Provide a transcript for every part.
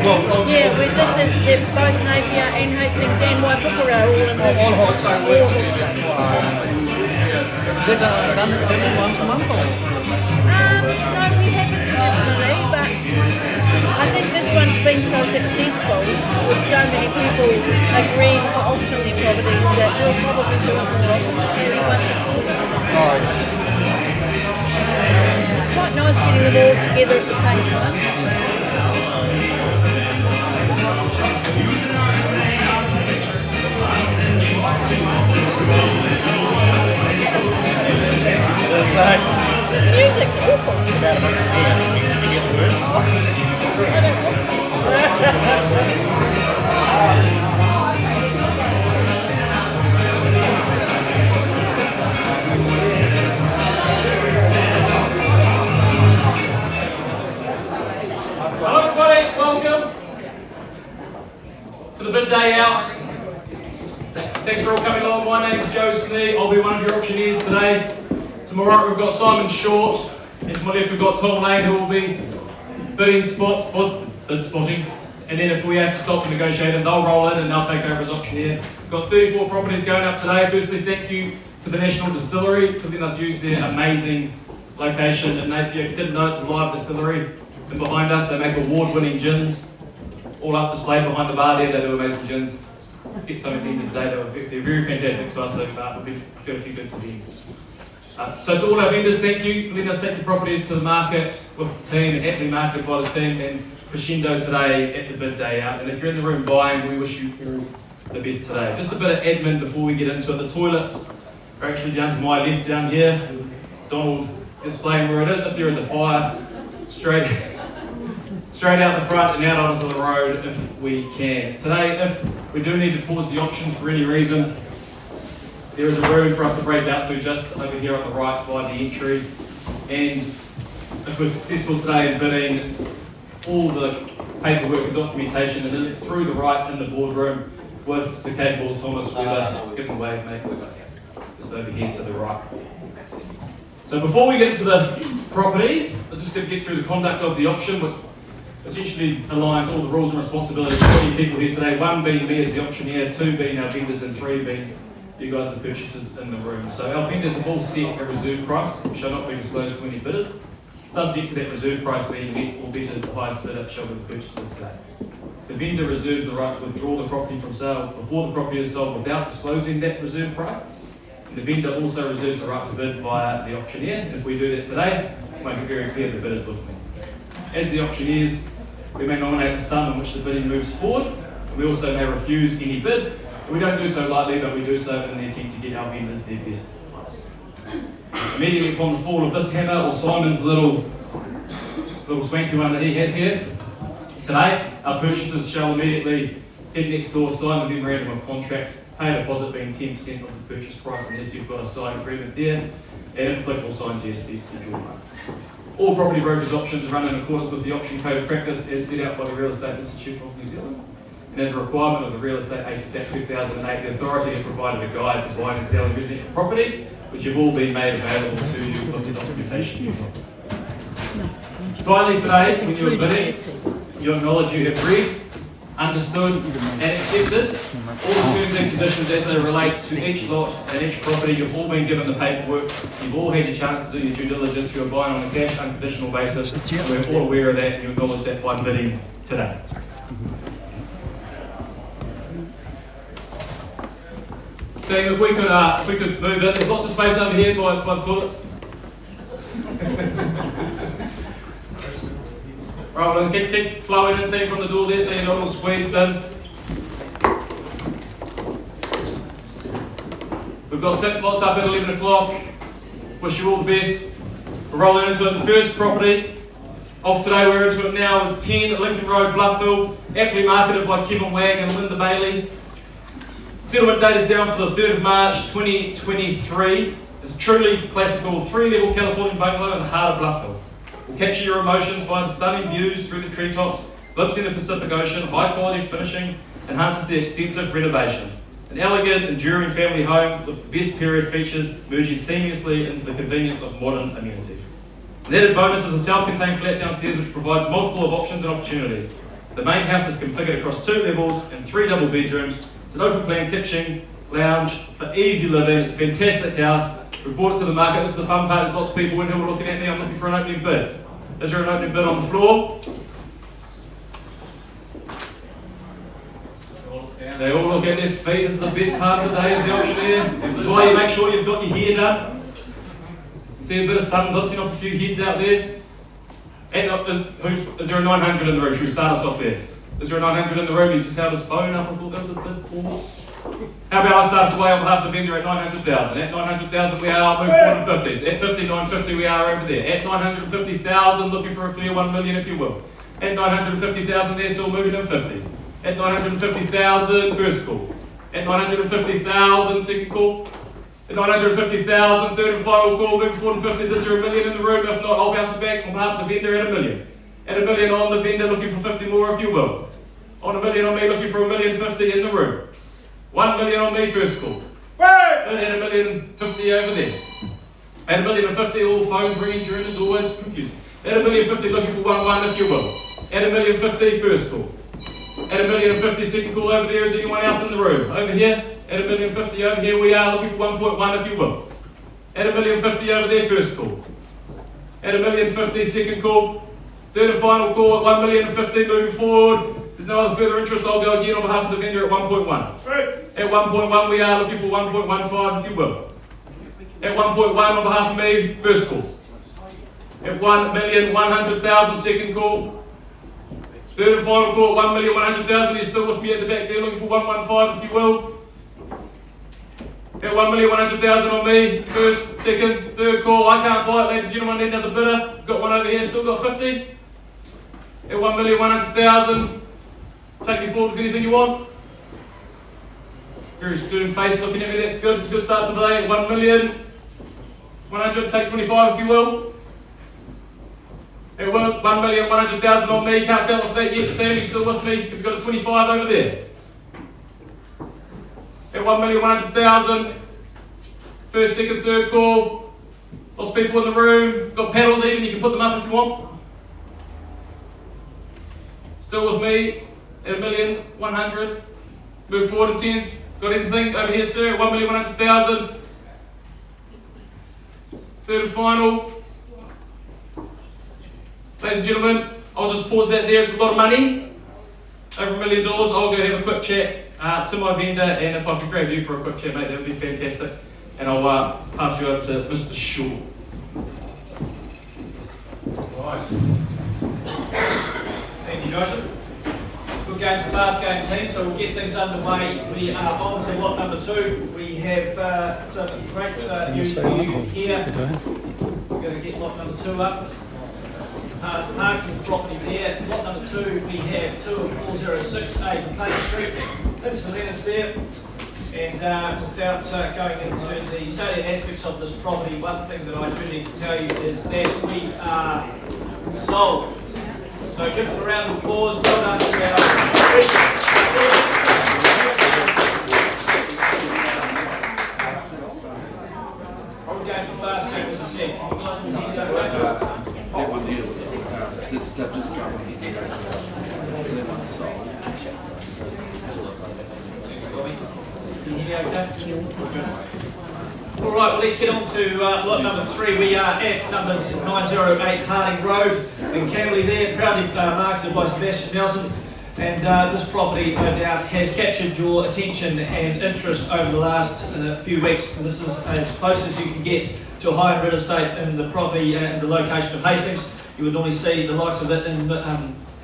Yeah, this is both Napier and Hastings and Waipukura all in this. All hot stone. All hot stone. Did it once a month or? No, we haven't traditionally, but I think this one's been so successful with so many people agreeing to auction their properties that we'll probably do it more often, maybe once a quarter. Oh, It's quite nice getting them all together at the same time. The music's awful. I don't Hello everybody, welcome to the bid day out. Thanks for all coming along. My name's Joe Snee. I'll be one of your auctioneers today. To my right we've got Simon Short, and to my left we've got Tom Lane, who will be bid spotting. And then if we have to stop and negotiate them, they'll roll in and they'll take over as auctioneer. We've got 34 properties going up today. Firstly, thank you to the National Distillery for letting us use their amazing location in Napier. If you didn't know, it's a live distillery. And behind us they make award-winning gins, all up displayed behind the bar there. They do amazing gins. Get some at the end of the day. They're very fantastic to us, so we've got a few bits to the end. So to all our vendors, thank you for letting us take the properties to the market with the team and aptly marketed by the team and crescendo today at the bid day out. And if you're in the room buying, we wish you the best today. Just a bit of admin before we get into it. The toilets are actually down to my left down here. Donald displaying where it is. If there is a fire, straight out the front and out onto the road if we can. Today, if we do need to pause the auctions for any reason, there is a room for us to break out to just over here on the right by the entry. And if we're successful today in bidding, all the paperwork and documentation, it is through the right in the boardroom with the capable Thomas Weber. Give him a wave, mate. Just over here to the right. So before we get into the properties, I'm just going to get through the conduct of the auction, which essentially aligns all the rules and responsibilities of 20 people here today. 1 being me as the auctioneer, 2 being our vendors, and 3 being you guys, the purchasers in the room. So our vendors have all set a reserve price, which shall not be disclosed to any bidders. Subject to that reserve price being met or better, the highest bidder shall be the purchaser today. The vendor reserves the right to withdraw the property from sale before the property is sold without disclosing that reserve price. And the vendor also reserves the right to bid via the auctioneer. And if we do that today, we'll make it very clear the bidders with me. As the auctioneers, we may nominate the sum in which the bidding moves forward. And we also may refuse any bid. We don't do so lightly, but we do so in the attempt to get our vendors their best price. Immediately upon the fall of this hammer, or Simon's little swanky one that he has here, today our purchasers shall immediately head next door, sign the memorandum of contract, pay a deposit being 10% of the purchase price, unless you've got a signed agreement there, and if applicable, sign GST Schedule 1. All property brokers' options run in accordance with the Auction Code of Practice as set out by the Real Estate Institute of New Zealand. And as a requirement of the Real Estate Agents Act 2008, the authority has provided a guide for buying and selling residential property, which have all been made available to you with the documentation. Finally today, when you are bidding, you acknowledge you have read, understood and accepted all the terms and conditions as they relate to each lot and each property. You've all been given the paperwork, you've all had your chance to do your due diligence, you're buying on a cash unconditional basis, and we're all aware of that and you acknowledge that by bidding today. Team, if we could move in, there's lots of space over here by the toilets. Right, well, keep flowing in, team, from the door there so you're not all squeezed in. We've got 6 lots up at 11 o'clock. Wish you all the best. We're rolling into it. The first property of today, we're into it now, is 10 Lincoln Road, Bluffville, aptly marketed by Kevin Wagg and Linda Bailey. Settlement date is down for the 3rd of March 2023. It's truly classical 3-level Californian bungalow in the heart of Bluffville. We'll capture your emotions by stunning views through the treetops, glimpsing the Pacific Ocean, high quality finishing, enhances the extensive renovations. An elegant, enduring family home with the best period features merging seamlessly into the convenience of modern amenities. An added bonus is a self-contained flat downstairs which provides multiple of options and opportunities. The main house is configured across 2 levels and 3 double bedrooms. It's an open plan kitchen, lounge for easy living. It's a fantastic house. We brought it to the market. This is the fun part. There's lots of people in here who are looking at me. I'm looking for an opening bid. Is there an opening bid on the floor? They all look at their feet. This is the best part of the day, is the auctioneer. This is why you make sure you've got your hair done. You see a bit of sun dotting off a few heads out there. And is there a 900 in the room? Should we start us off there? Is there a 900 in the room? You just held his phone up. I thought that was a bit poor. How about I start us away on behalf of the vendor at 900,000? At 900,000 we are, move forward in 50s. At 59.50 we are over there. At 950,000, looking for a clear 1 million if you will. At 950,000 they're still moving in 50s. At 950,000, first call. At 950,000, second call. At 950,000, third and final call, moving forward in 50s. Is there a million in the room? If not, I'll bounce it back on behalf of the vendor at a million. At a million on the vendor, looking for 50 more if you will. On a million on me, looking for a 1,050,000 in the room. 1 million on me, first call. And at 1,050,000 over there. At 1,050,000, all phones ringing during is always confusing. At 1,050,000, looking for 1,1 if you will. At 1,050,000, first call. At 1,050,000, second call over there. Is anyone else in the room? Over here. At 1,050,000 over here, we are looking for 1.1 if you will. At 1,050,000 over there, first call. At 1,050,000, second call. Third and final call at 1,050,000, moving forward. There's no other further interest. I'll go again on behalf of the vendor at 1.1. At 1.1, we are looking for 1.15 if you will. At 1.1 on behalf of me, first call. At 1,100,000, second call. Third and final call at 1,100,000. You're still with me at the back there, looking for 115 if you will. At 1,100,000 on me, first, second, third call. I can't buy it, ladies and gentlemen. I need another bidder. Got one over here, still got 50. At 1,100,000. Take me forward with anything you want. Very stern face looking at me, that's good. It's a good start to the day. 1,100,000, take 25 if you will. At 1,100,000 on me, can't sell it for that yet, Sam, you still with me? You've got a 25 over there. At 1,100,000, first, second, third call. Lots of people in the room, got paddles even, you can put them up if you want. Still with me at 1,100,000. Move forward in tens. Got anything over here, sir? 1,100,000. Third and final. Ladies and gentlemen, I'll just pause that there. It's a lot of money. Over $1 million. I'll go have a quick chat to my vendor, and if I could grab you for a quick chat, mate, that would be fantastic. And I'll pass you over to Mr. Shaw. Right. Thank you, Joseph. Good game for fast game team, so we'll get things underway. We are on to lot number 2. We have some great news for you here. We're going to get lot number 2 up. Parking property there. Lot number 2, we have 24068 McLean Street. It's the Leonard's there. And without going into the salient aspects of this property, one thing that I do need to tell you is that we are sold. So give them a round of applause. Well done to our probably going for fast game, as I said. Can you guys all hear that? That one is they've just got one. That one's sold. Can you hear me okay? All right, well, let's get on to lot number 3. We are at numbers 908 Harding Road in Camberley there, proudly marketed by Sebastian Nelson. And this property, no doubt, has captured your attention and interest over the last few weeks. And this is as close as you can get to a high-end real estate in the property and the location of Hastings. You would normally see the likes of it in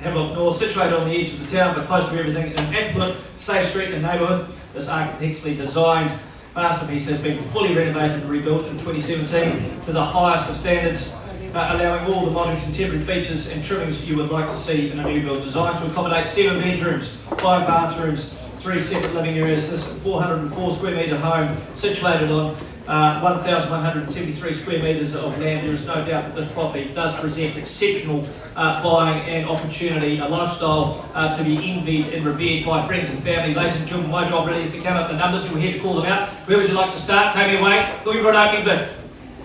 Havelock North, situated on the edge of the town, but close to everything in an affluent, safe street and neighbourhood. This architecturally designed masterpiece has been fully renovated and rebuilt in 2017 to the highest of standards, allowing all the modern contemporary features and trimmings you would like to see in a new build, designed to accommodate 7 bedrooms, 5 bathrooms, 3 separate living areas. This 404 square metre home situated on 1,173 square metres of land. There is no doubt that this property does present exceptional buying and opportunity, a lifestyle to be envied and revered by friends and family. Ladies and gentlemen, my job really is to count up the numbers. We're here to call them out. Where would you like to start? Take me away. Looking for an opening bid.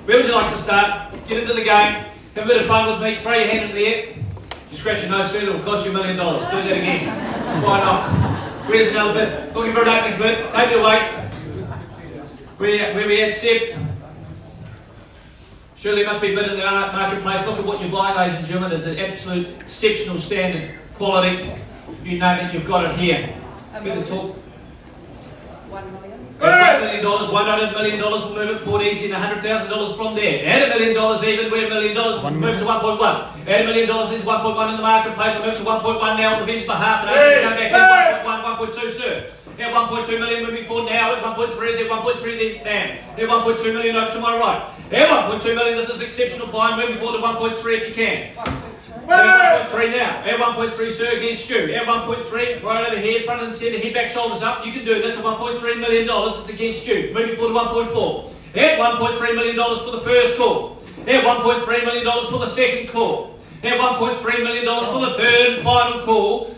Where would you like to start? Get into the game. Have a bit of fun with me. Throw your hand in the air. You scratch your nose, sir, it'll cost you $1 million. Do that again. Why not? Where's another bid? Looking for an opening bid. Take it away. Where we accept. Surely there must be a bid in the marketplace. Look at what you're buying, ladies and gentlemen. It's an absolute exceptional standard quality. You know that you've got it here. With the talk. $1 million. $1 million, $100 million, we'll move it forward easy, and $100,000 from there. Add $1 million even, we're $1 million, we'll move to 1.1. Add $1 million is 1.1 in the marketplace, we'll move to 1.1 now on the vendor's behalf, and Ossian come back in 1.1, 1.2, sir. Now 1.2 million moving forward now, at 1.3 is at 1.3 then, bam. Now 1.2 million over to my right. Now 1.2 million, this is exceptional buying, moving forward to 1.3 if you can. At 1.3 now, at 1.3 sir, against you. At 1.3, right over here, front and centre, head back, shoulders up. You can do this at $1.3 million, it's against you. Moving forward to 1.4. At $1.3 million for the first call. At $1.3 million for the second call. At $1.3 million for the third and final call.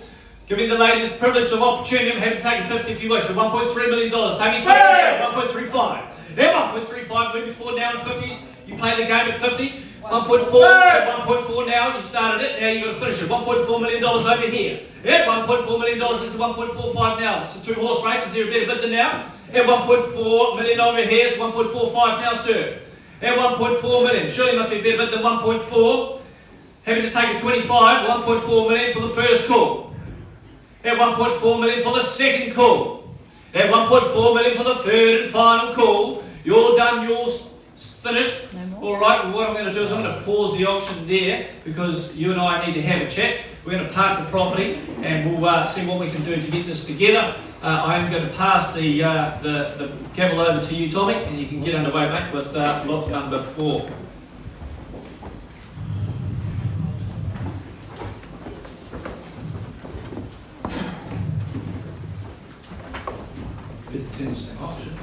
Giving the lady the privilege of opportunity, I'm happy to take 50 if you wish. At $1.3 million, take me 50 now, 1.35. At 1.35, moving forward now in 50s. You play the game at 50. 1.4, at 1.4 now, you started it, now you've got to finish it. $1.4 million over here. At $1.4 million, this is 1.45 now. It's a 2-horse race, is there a better bid than now? At $1.4 million over here, it's 1.45 now, sir. At $1.4 million, surely must be a better bid than 1.4. Happy to take a 25, 1.4 million for the first call. At 1.4 million for the second call. At 1.4 million for the third and final call. You're done, yours finished. Alright, well what I'm going to do is I'm going to pause the auction there because you and I need to have a chat. We're going to park the property and we'll see what we can do to get this together. I am going to pass the gavel over to you, Tommy, and you can get underway, mate, with lot number 4. Bit of tennis auction.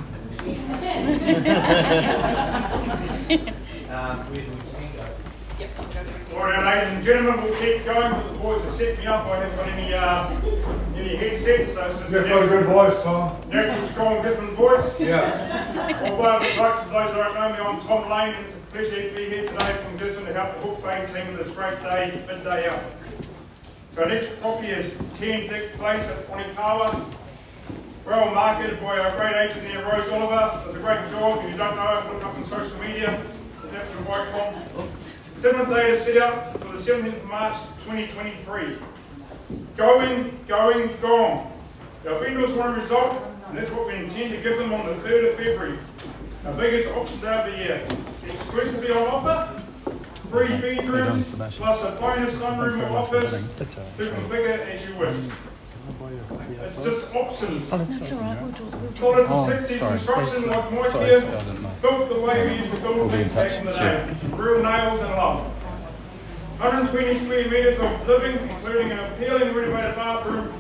Alright, ladies and gentlemen, we'll keep going, but the boys have set me up. I haven't got any headsets, so it's just You've got a good voice, Tom. natural, strong, different voice. Yeah. Well, for those that don't know me, I'm Tom Lane. It's a pleasure to be here today from Gisborne to help the Hawke's Bay team with this great day, midday out. So our next property is 10 Dick Place at Ponikawa. Well marketed by our great agent there, Rose Oliver. Does a great job. If you don't know it, look up on social media. It's an absolute icon. 7th day to set up for the 17th of March 2023. Going, gone. Our vendors want a result, and that's what we intend to give them on the 3rd of February. Our biggest auction day of the year. Exclusively on offer, 3 bedrooms, plus a bonus sunroom or office to configure as you wish. It's just options. That's alright, we'll talk. Solid 60 construction like Mike here, built the way we used to build things back in the day. Real nails and love. 120 square metres of living, including an appealing renovated bathroom,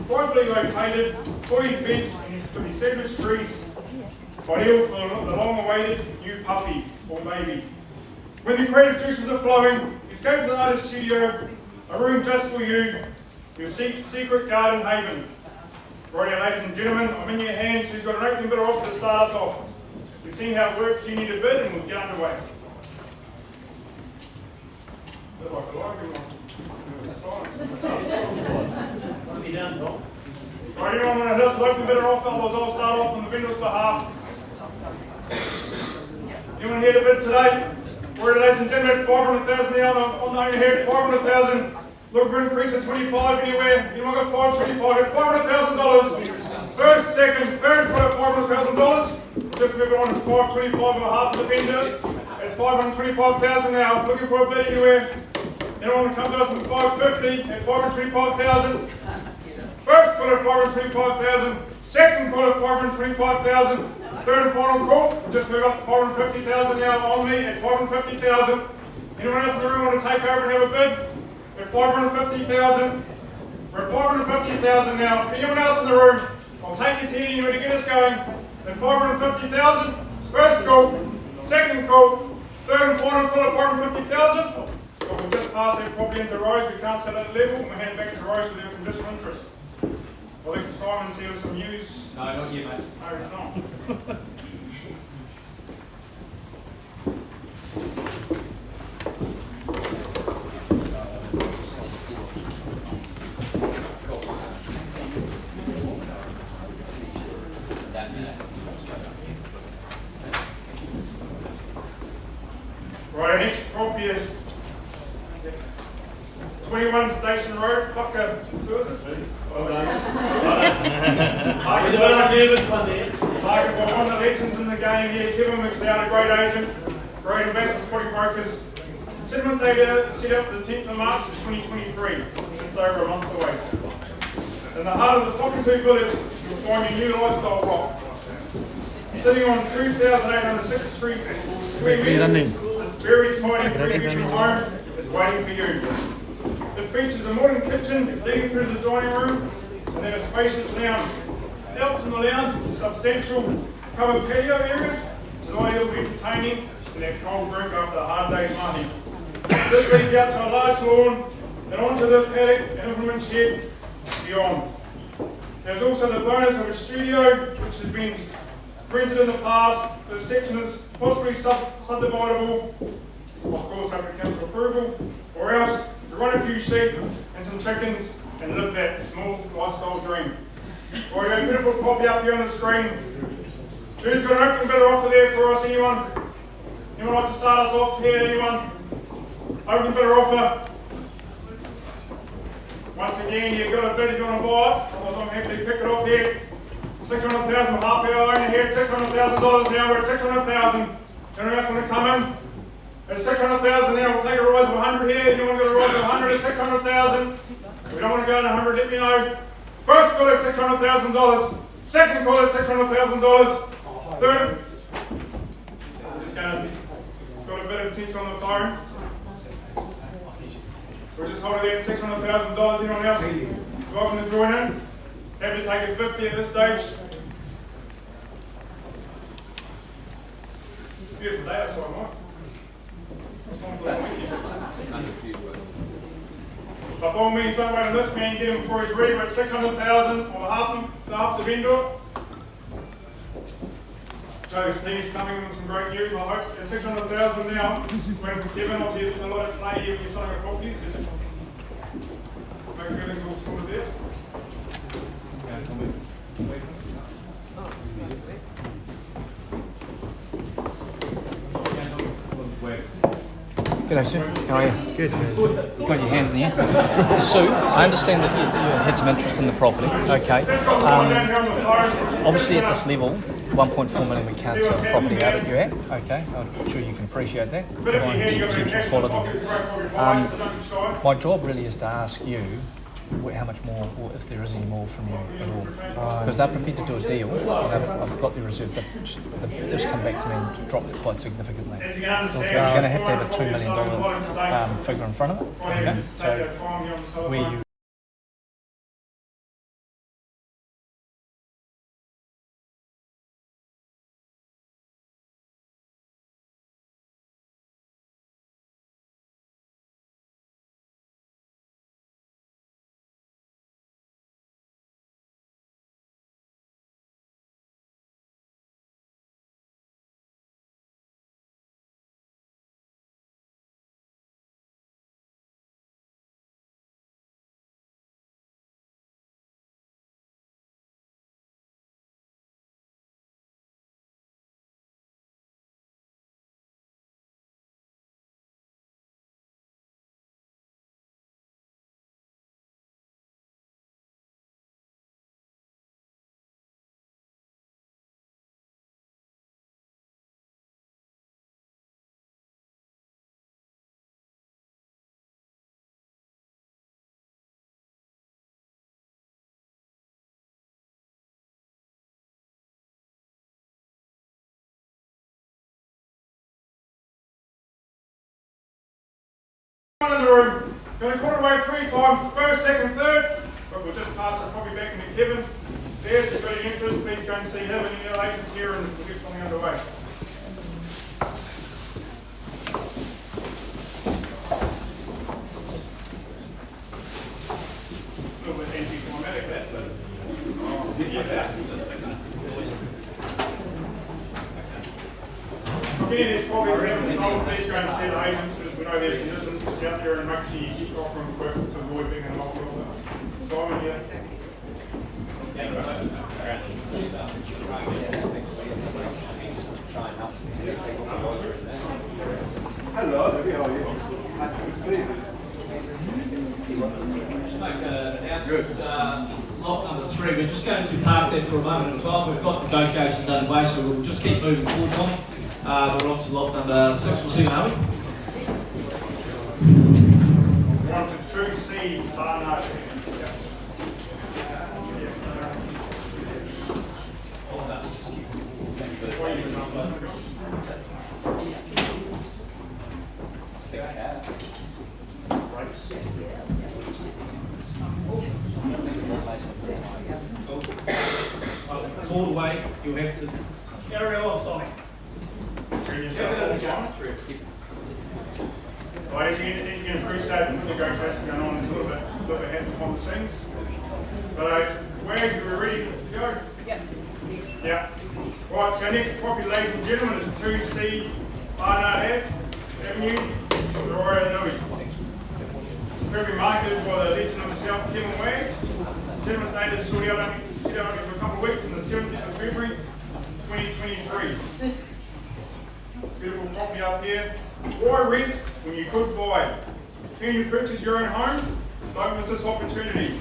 privately located, fully fenced with established trees, ideal for the long-awaited new puppy or baby. When the creative juices are flowing, escape to the artist studio, a room just for you, your secret garden haven. Righty, ladies and gentlemen, I'm in your hands. Who's got an opening bidder offer to start us off? We've seen how it works. You need a bid, and we'll get underway. Right, anyone want to help us open bidder offer? Otherwise, I'll start off on the vendor's behalf. Anyone here to bid today? We're ladies and gentlemen, 500,000 now on the head, 500,000. Look for an increase of 25 anywhere. Anyone got 525? At $500,000. First, second, third, put up $500,000. Just move it on to 525 and a half of the vendor. At 525,000 now. Looking for a bid anywhere. Anyone want to come to us at 550 at 525,000. First call at 525,000. Second call at 525,000. Third and final call. We'll just move up to 550,000 now on me at 550,000. Anyone else in the room want to take over and have a bid? At 550,000. We're at 550,000 now. Anyone else in the room? I'll take you to you to get us going. At 550,000. First call. Second call. Third and final call at 550,000. But we'll just pass that property into Rose. We can't sell at level. We'll hand it back to Rose with their conditional interest. I'll leave to Simon's here with some news. No, not you, mate. No, it's not. 21 Station Road, Fucker, 2 is it? Well done. One of the legends in the game here, Kevin McLeod, a great agent, great investment property brokers. Settlement date set up for the 10th of March 2023, just over a month away. In the heart of the Whakatū village, you'll find a new lifestyle block. Sitting on 2,863 square metres, this very tiny three-bedroom home is waiting for you. It features a modern kitchen leading through the dining room and then a spacious lounge. Out from the lounge is a substantial covered patio area, which is ideal for entertaining and that cold drink after a hard day's mahi. This leads out to a large lawn and onto the paddock and implement shed beyond. There's also the bonus of a studio which has been rented in the past. The section is possibly subdividable, of course under council approval, or else to run a few sheep and some chickens and live that small lifestyle dream. Well, we've got a beautiful copy up here on the screen. Who's got an open bidder offer there for us? Anyone? Anyone like to start us off here? Anyone? Open bidder offer. Once again, you've got a bid if you want to buy it. Otherwise, I'm happy to kick it off here. 600,000 half hour owner here at $600,000 now. We're at 600,000. Anyone else want to come in? At 600,000 now, we'll take a rise of 100 here. You want to go to a rise of 100 at 600,000? We don't want to go to 100, let me know. First call at $600,000. Second call at $600,000. Third. We're just going to got a bit of attention on the phone. So we're just holding there at $600,000. Anyone else welcome to join in? Happy to take a 50 at this stage. Beautiful day, that's what I want. By all means, don't wait on this man, get him before he's ready. We're at 600,000 on half the vendor. Joe Snee's coming with some great news, I hope. At 600,000 now, just waiting for Kevin. Obviously, it's a lot of play here when you're selling a property, so just make sure everything's all sorted there. G'day Sue, how are you? Good. You've got your hand in the air. Sue, I understand that you had some interest in the property. Okay. Obviously at this level, 1.4 million we can't sell the property out at you at. Okay, I'm sure you can appreciate that. Exceptional quality. My job really is to ask you how much more, or if there is any more from you at all. Because they're prepared to do a deal, and I've got the reserve, they've just come back to me and dropped it quite significantly. Okay. You're going to have a $2 million figure in front of it. Okay, so where you in the room. Going to call it away 3 times, first, second, third, but we'll just pass it probably back into Kevin. There's if you've got any interest, please go and see him and any other agents here and we'll get something underway. A little bit anti-climatic that, but again, there's probably reasons please go and see the agents because we know there's conditions out there and make sure you keep offering work to avoid being an old world. Simon here. Hello, how are you? Happy to see you. lot number 3. We're just going to park there for a moment in time. We've got negotiations underway, so we'll just keep moving forward on it. We're on to lot number 6 or 7, are we? We're on to 2C, Barnard. All the way, you'll have to carry on, Sonny. Well, as you can appreciate, the negotiation going on is a little bit ahead behind the scenes. But Wags, are we ready to go? Yeah. Right, so our next property, ladies and gentlemen, is 2C Barnard Avenue, Royal Nui. It's very marketed by the legend himself, Kevin Wags. Settlement date is sorted out for a couple of weeks on the 7th of February 2023. Beautiful property up here. Why rent when you could buy? Can you purchase your own home? Don't miss this opportunity.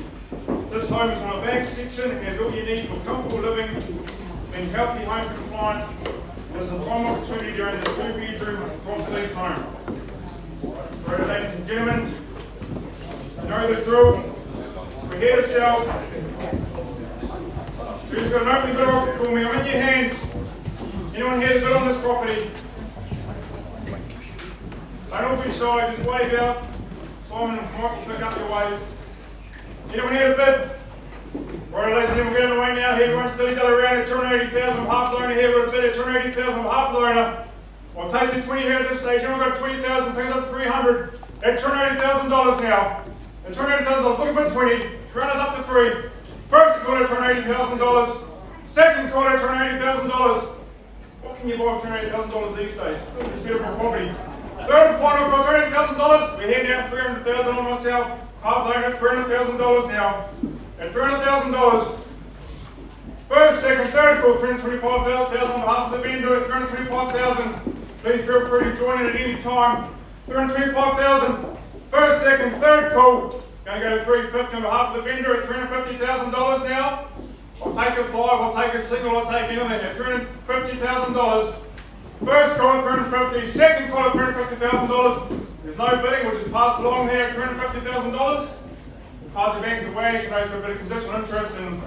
This home is on a back section and has all you need for comfortable living and healthy home compliant. This is a prime opportunity during this 2-bedroom cross lease home. Right, ladies and gentlemen, you know the drill. We're here to sell. Who's got an open bid offer for me? I'm in your hands. Anyone here to bid on this property? Don't all be shy, just wave out. Simon and Mike will pick up your wave. Anyone here to bid? Alright, ladies and gentlemen, we're going away now. Here, everyone's still around at 280,000. Half the owner here with a bid at 280,000. Half the owner. I'll take the 20 here at this stage. Anyone got 20,000? Things up 300 at $280,000 now. At $280,000, looking for 20. Round us up to 3. First quarter, $280,000. Second quarter, $280,000. What can you buy for $280,000 these days? This beautiful property. Third and final call, $280,000. We're here now, $300,000 on myself. Half loan at $300,000 now. At $300,000. First, second, third call, $325,000 on behalf of the vendor at $325,000. Please feel free to join in at any time. $325,000. First, second, third call. Going to go to $350,000 on behalf of the vendor at $350,000 now. I'll take a 5, I'll take a single, I'll take anything at $350,000. First call at $350,000, second call at $350,000. There's no bidding, we'll just pass along here at $350,000. We'll pass it back to Wags and those with a bit of constitutional interest and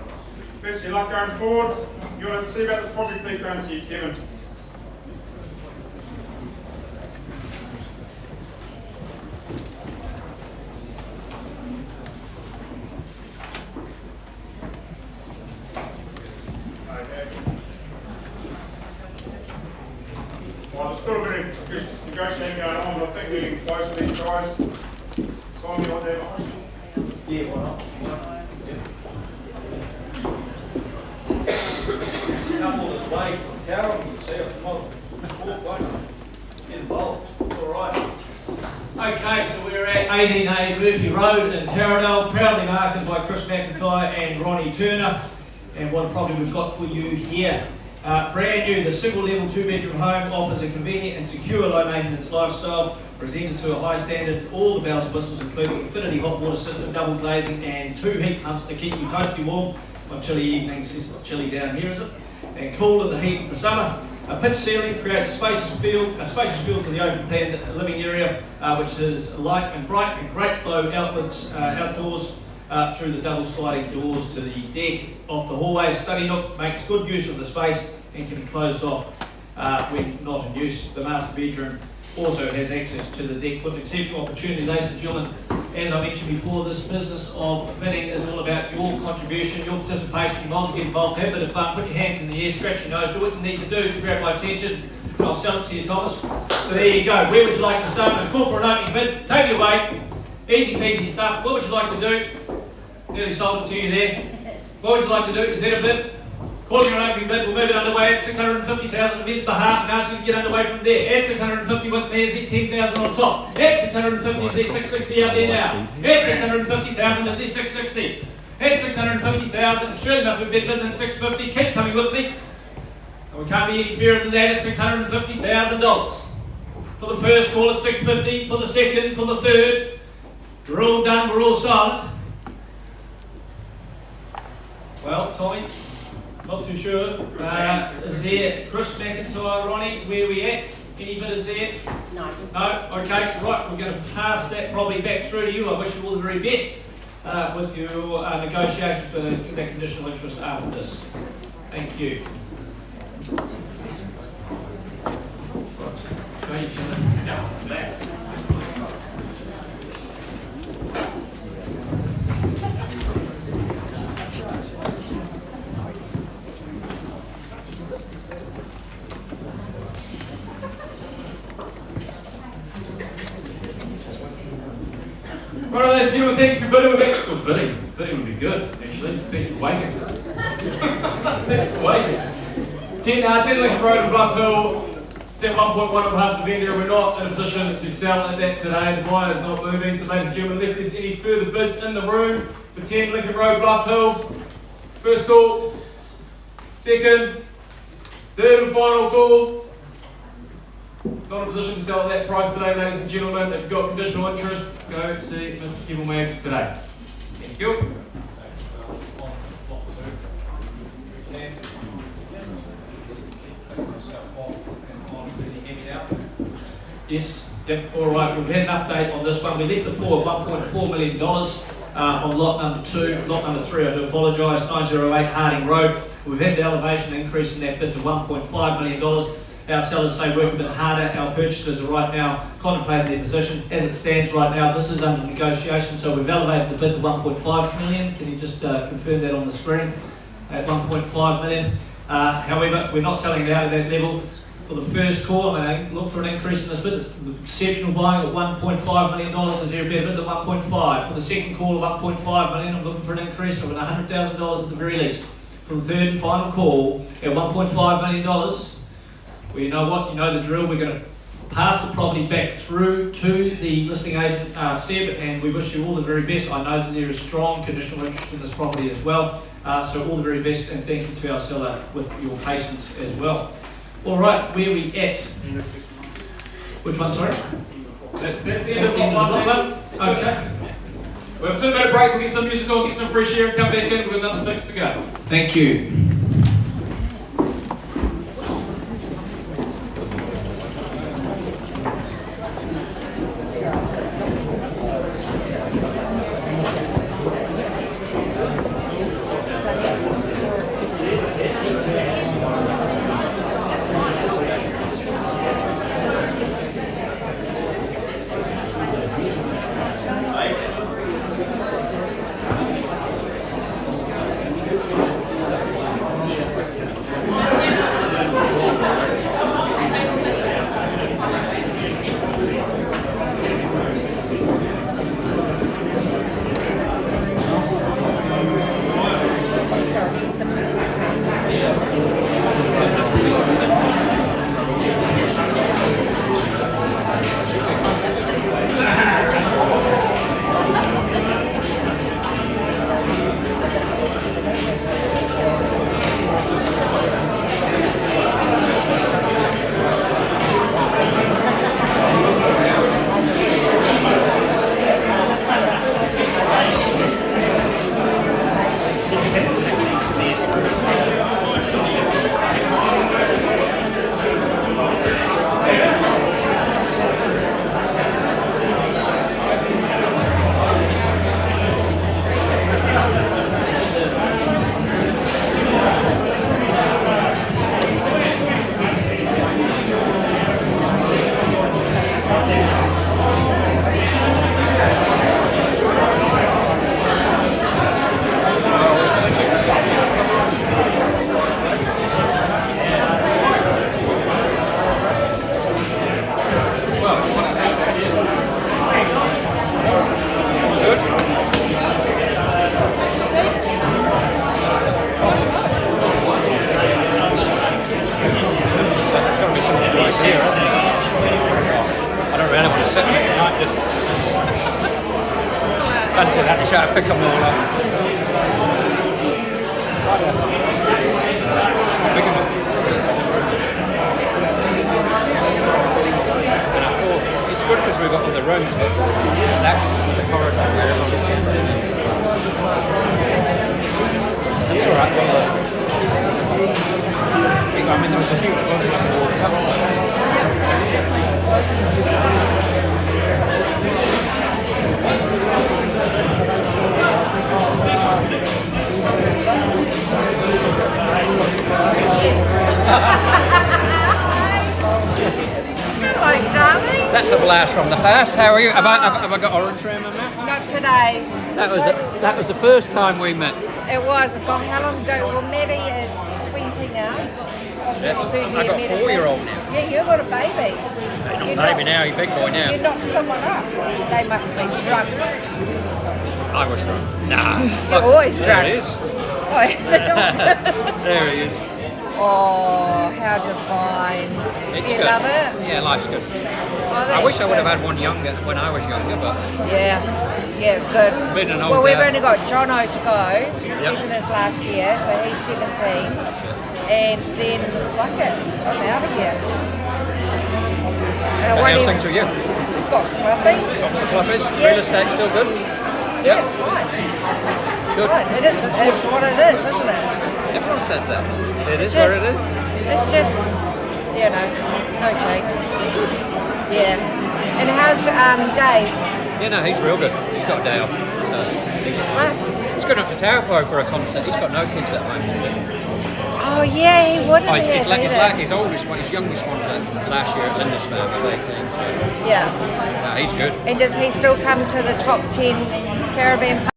best of your luck going forward. You want to see about this property, please go and see Kevin. Well, there's still a bit of negotiating going on, but I think we're getting close to these guys. Sign me on there, Ossian. Yeah, why not? Come all this way from Terrace, you see it, come on. Get involved. All right. Okay, so we're at 18A Murphy Road in Terrace, proudly marketed by Chris McIntyre and Ronnie Turner. And what a property we've got for you here. Brand new, the single level 2-bedroom home offers a convenient and secure low maintenance lifestyle, presented to a high standard, all the bells and whistles including infinity hot water system, double glazing and 2 heat pumps to keep you toasty warm on chilly evenings. It's not chilly down here, is it? And cool in the heat of the summer. A pitch ceiling creates a spacious field to the open plan living area, which is light and bright and great flow outwards, outdoors. Through the double sliding doors to the deck off the hallway. Study nook makes good use of the space and can be closed off when not in use. The master bedroom also has access to the deck. What an exceptional opportunity, ladies and gentlemen. As I mentioned before, this business of bidding is all about your contribution, your participation. You might as well get involved, have a bit of fun, put your hands in the air, scratch your nose, do what you need to do to grab my attention. I'll sell it to you, Thomas. So there you go. Where would you like to start? A call for an opening bid. Take it away. Easy peasy stuff. What would you like to do? Nearly sold it to you there. What would you like to do? Is that a bid? Calling an opening bid, we'll move it underway at $650,000 on Vin's behalf and ask you to get underway from there. At $650 with me, is there $10,000 on top? At $650, is there $660 out there now? At $650,000, is there $660? At $650,000, surely enough a bit than $650. Keep coming with me. And we can't be any fairer than that at $650,000. For the first call at $650, for the second, for the third. We're all done, we're all silent. Well, Tommy, not too sure. Is there Chris McIntyre, Ronnie, where we at? Any bidders there? No. No? Okay, right, we're going to pass that probably back through to you. I wish you all the very best with your negotiations for that conditional interest after this. Thank you. Right, ladies and gentlemen, thank you for bidding. Bidding would be good, actually. Thank you for waiting. Thank you for waiting. 10 Lincoln Road in Bluff Hill. It's at 1.1 on behalf of the vendor. We're not in a position to sell at that today. The buyer is not moving. So, ladies and gentlemen, if there's any further bids in the room for 10 Lincoln Road, Bluff Hill, first call, second, third and final call. Not in a position to sell at that price today, ladies and gentlemen. If you've got conditional interest, go see Mr. Kevin Maggs today. Thank you. Yes, yep, all right, we've had an update on this one. We left the floor at $1.4 million on lot number 2. Lot number 3, I do apologise, 908 Harding Road. We've had the elevation increase in that bid to $1.5 million. Our sellers say work a bit harder. Our purchasers are right now contemplating their position. As it stands right now, this is under negotiation, so we've elevated the bid to 1.5 million. Can you just confirm that on the screen? At 1.5 million. However, we're not selling it out at that level. For the first call, I'm going to look for an increase in this bid. It's exceptional buying at $1.5 million. Is there a better bid than 1.5? For the second call of 1.5 million, I'm looking for an increase of $100,000 at the very least. For the third and final call at $1.5 million, well, you know what? You know the drill. We're going to pass the property back through to the listing agent, Seb, and we wish you all the very best. I know that there is strong conditional interest in this property as well. So all the very best, and thank you to our seller with your patience as well. All right, where are we at? Which one, sorry? That's the end of lot one. Okay. We have a 2-minute break. We'll get some music on, get some fresh air, and come back in. We've got another 6 to go. Thank you. Fancy that chat, pick them all up. Big enough. And I thought, it's good because we've got all the rooms, but that's the corridor. That's alright. that, will they? I mean, there was a huge buzz when we walked up. Hello, darling. That's a blast from the past. How are you? Have I got orange round my mouth? Not today. That was the first time we met. It was. God, how long ago? Well, Maddie is 20 now. Yes, He's third I year got medicine. 4-year-old now. Yeah, you got a baby. He's not You a baby now, he's a big boy now. You knocked someone up. They must have been drunk. I was drunk. Nah. You're always There drunk. it is. Oh, the dog. There he is. Oh, how divine. It's Do you good. love it? Yeah, life's good. Oh, I that's wish I would have good. had one younger when I was younger, but Yeah, yeah, it's good. Been an old Well, we've dad. only got Jono to go. Yep. He's in his last year, so he's 17. And then, fuck it, I'm out of here. And I won't how's even things with you? box fluffies. Lots of fluffies. Yeah. Real estate still good? Yeah, it's fine. It's Good. fine. It's what it is, isn't it? Everyone says that. It is It's where it is. It's just, you know, no change. Yeah. And how's Dave? Yeah, no, he's real good. He's got a day off. So Fuck. he's going up to Terrace for a concert. He's got no kids at home. Oh yeah, he wouldn't Oh, it's have like either. his oldest one, his youngest one's last year at Lindisfarne. He's 18, so Yeah. no, he's good. And does he still come to the top 10 caravan?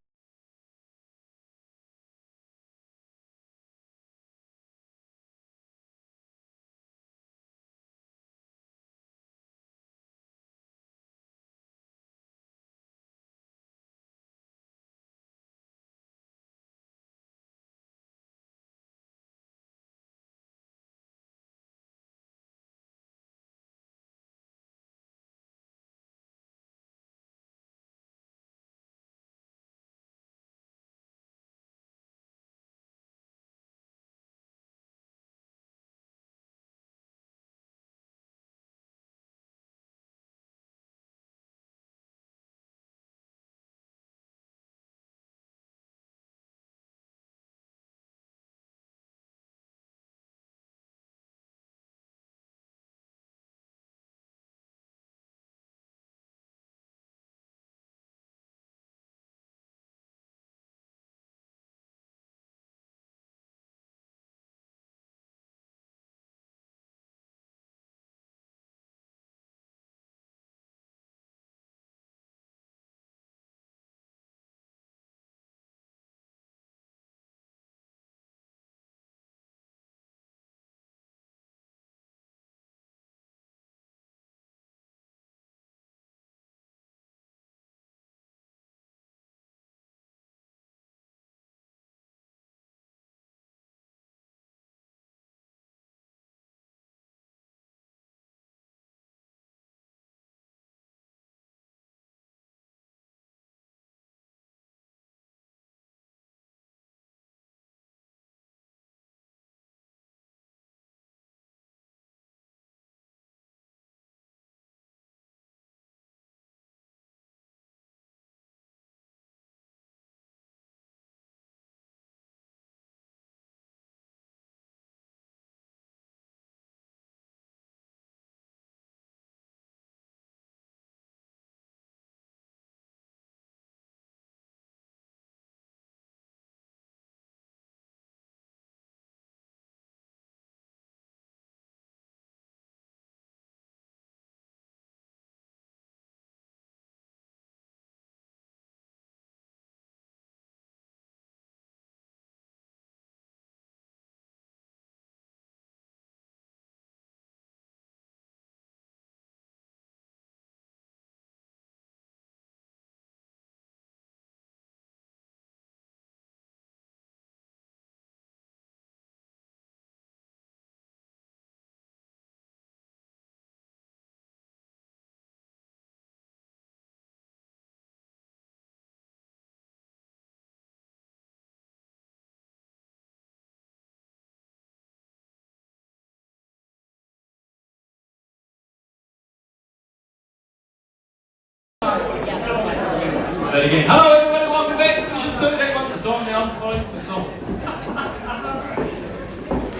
That again. Hello everybody, welcome back to session 2. That one, it's on now. It's on.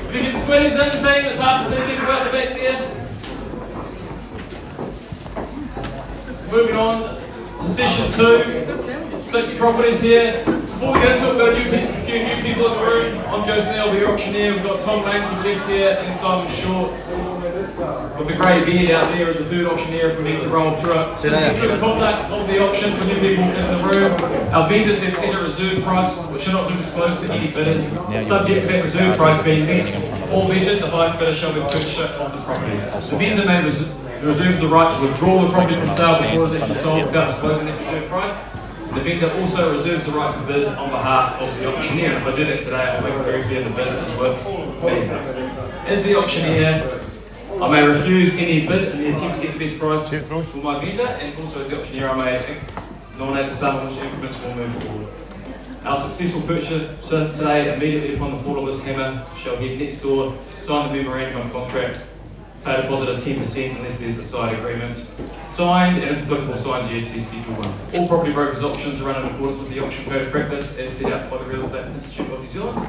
If you can squeeze in, team, it's hard to see people out the back there. Moving on to session 2. 6 properties here. Before we get into it, we've got a few new people in the room. I'm Joe Snell, I'll be your auctioneer. We've got Tom Lane to the left here and Simon Short. With the grey beard out there as a third auctioneer if we need to roll through it. This is the conduct of the auction for new people in the room. Our vendors have set a reserve price which should not be disclosed to any bidders. Subject to that reserve price being met or vetted, the highest bidder shall be the purchaser of the property. The vendor may reserves the right to withdraw the property from sale before it is actually sold without disclosing that reserve price. The vendor also reserves the right to bid on behalf of the auctioneer. And if I did it today, I'll make it very clear the bid is worth bidding. As the auctioneer, I may refuse any bid in the attempt to get the best price for my vendor, and also as the auctioneer, I may nominate the sum in which increments will move forward. Our successful purchaser today, immediately upon the fall of this hammer, shall head next door, sign the memorandum of contract, pay a deposit of 10% unless there's a side agreement signed, and if applicable, sign GST Schedule 1. All property brokers' auctions are run in accordance with the auction code of practice as set out by the Real Estate Institute of New Zealand.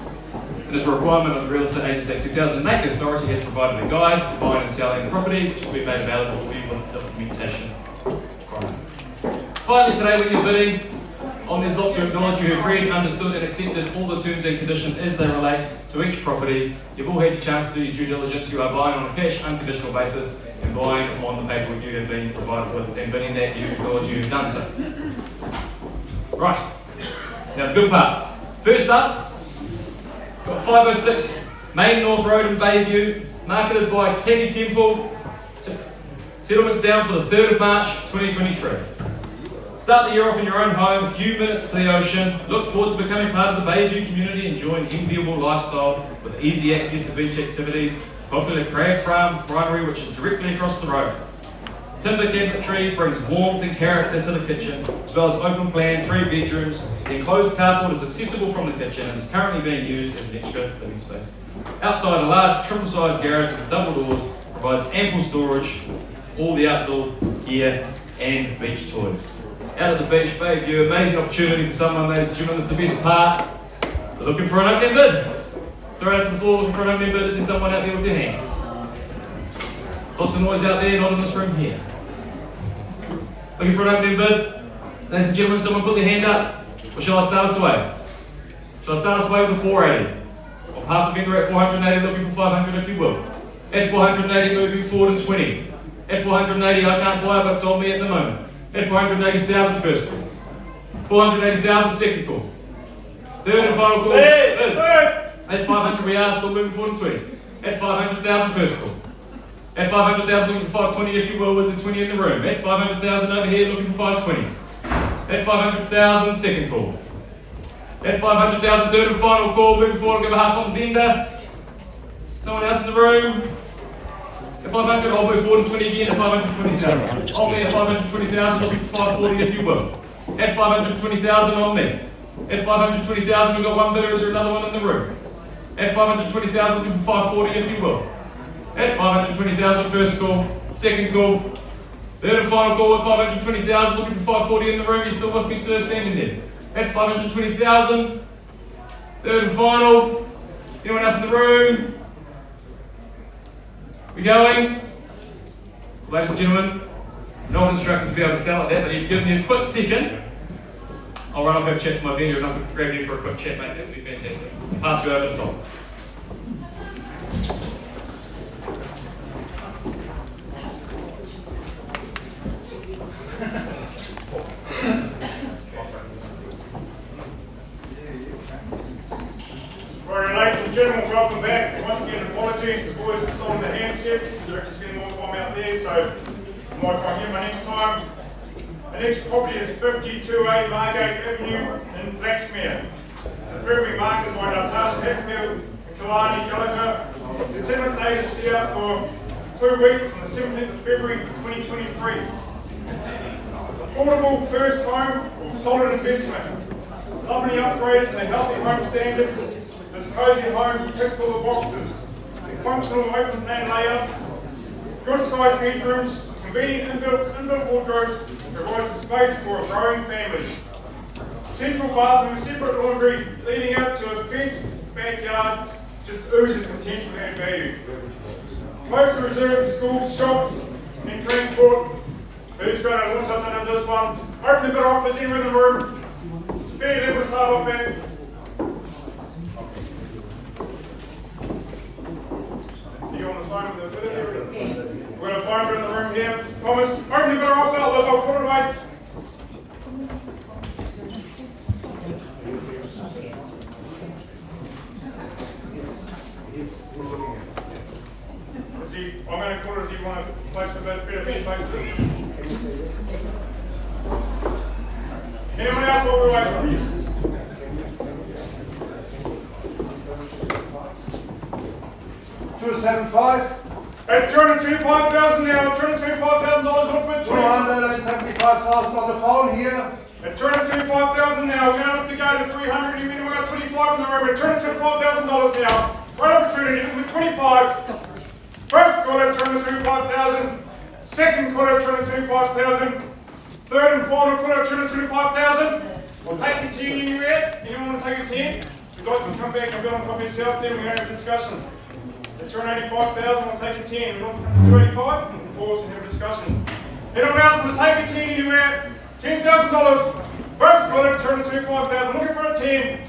It is a requirement of the Real Estate Agents Act 2008. The authority has provided a guide to buying and selling the property, which has been made available for you with documentation. Finally, today when you're bidding on these lots, you acknowledge you have read, understood and accepted all the terms and conditions as they relate to each property. You've all had your chance to do your due diligence. You are buying on a cash, unconditional basis and buying on the paperwork you have been provided with, and bidding that you acknowledge you've done so. Right, now the good part. First up, got 506 Main North Road in Bayview, marketed by Kenny Temple. Settlements down for the 3rd of March 2023. Start the year off in your own home, a few minutes to the ocean. Look forward to becoming part of the Bayview community, enjoying an enviable lifestyle with easy access to beach activities, popular crab farm primary which is directly across the road. Timber cabinetry brings warmth and character to the kitchen, as well as open plan 3 bedrooms. The enclosed carport is accessible from the kitchen and is currently being used as an extra living space. Outside, a large triple-sized garage with double doors provides ample storage, all the outdoor gear and beach toys. Out at the beach, Bayview, amazing opportunity for someone, ladies and gentlemen, that's the best part. We're looking for an opening bid. Throw it out to the floor, looking for an opening bid. Is there someone out there with their hands? Lots of noise out there, not in this room here. Looking for an opening bid? Ladies and gentlemen, someone put their hand up. Or shall I start us away? Shall I start us away with a 480? On half the vendor at 480, looking for 500 if you will. At 480, moving forward in 20s. At 480, I can't buy it, but it's on me at the moment. At 480,000 first call. 480,000 second call. Third and final call. At 500 we are still moving forward in 20s. At 500,000 first call. At 500,000 looking for 520 if you will, was the 20 in the room. At 500,000 over here looking for 520. At 500,000 second call. At 500,000 third and final call, moving forward, I'll give a half on the vendor. No one else in the room. At 500, I'll move forward and 20 again at 520,000. On me at 520,000, looking for 540 if you will. At 520,000 on me. At 520,000, we've got one bidder, is there another one in the room? At 520,000, looking for 540 if you will. At 520,000, first call, second call, third and final call at 520,000, looking for 540 in the room. You still with me, sir, standing there? At 520,000, third and final. Anyone else in the room? We going? Ladies and gentlemen, not instructed to be able to sell at that, but if you give me a quick second, I'll run off and have a chat to my vendor and I can grab you for a quick chat, mate. That would be fantastic. Pass you over to Tom. Right, ladies and gentlemen, welcome back. Once again, apologies, the boys are still on the handsets. They're actually spending more time out there, so I might try and get my next time. The next property is 52A Margate Avenue in Flaxmere. It's a very market by Natasha Hatfield and Kalani Gallagher. The tenant date is set up for 2 weeks on the 17th of February 2023. Affordable first home with solid investment. Lovely upgraded to healthy home standards. This cozy home ticks all the boxes. A functional open plan layout, good sized bedrooms, convenient inbuilt wardrobes, provides a space for a growing family. Central bathroom, separate laundry, leading out to a fenced backyard, just oozes potential and value. Most reserved schools, shops, and transport. Who's going to launch us into this one? Open the bit off, there's anyone in the room. It's a fair level to start off at. You on the phone with the bit? We've got a phone in the room here. Thomas, open the bit off, fellas, I'll call it away. I'm going to call it as you want to place a bit better than place it. Anyone else while we're waiting for you? 275. At $275,000 now, $275,000 look for 275,000 on the phone here. At $275,000 now, we're going to look to go to 300. We've got 25 in the room. At $275,000 now, right opportunity with 25. First quarter, 275,000. Second quarter, 275,000. Third and final quarter, 275,000. We'll take the 10 anywhere. Anyone want to take a 10? If you'd like to come back and build on top of yourself, then we're going to have a discussion. At 285,000, we'll take a 10. We'd like to come to 285, we'll pause and have a discussion. Anyone else want to take a 10 anywhere? $10,000. First quarter, 275,000. Looking for a 10.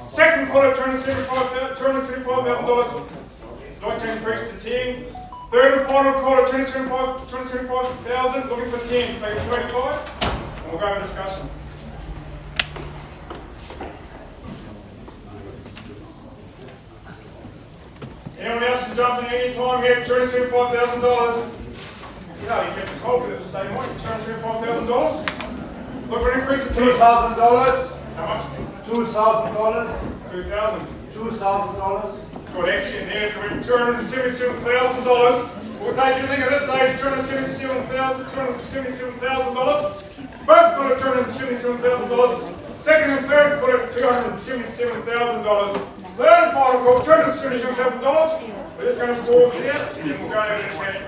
Second quarter, $275,000. Like to increase to 10. Third and final quarter, 275,000. Looking for 10. Take it to 25. And we'll go have a discussion. Anyone else can jump in any time here? $275,000. You know, you kept the cold with it the same way. $275,000. Look for an increase to 10. $2,000. How much? $2,000. $2,000. $2,000. Got action there, so we're $277,000. We'll take anything at this stage, $277,000. First quarter, $277,000. Second and third quarter, $277,000. Third and final quarter, $277,000. We're just going to pause here, and we'll go over and chat.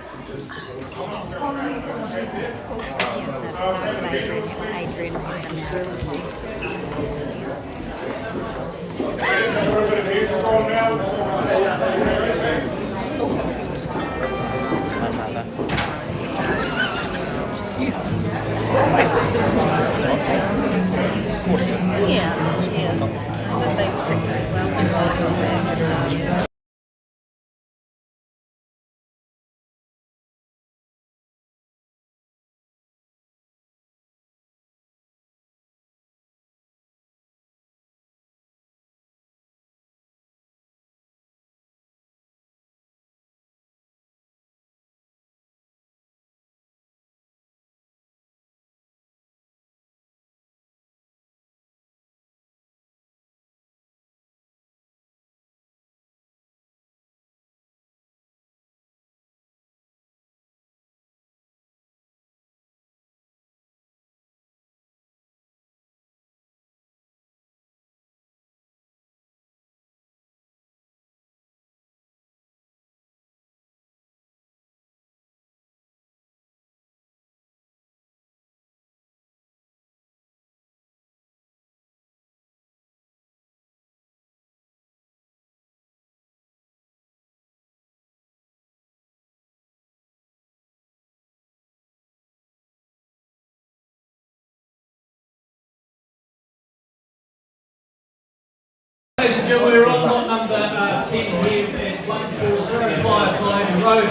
Ladies and gentlemen, we're on lot number 10 here at 1405 Climbing Road.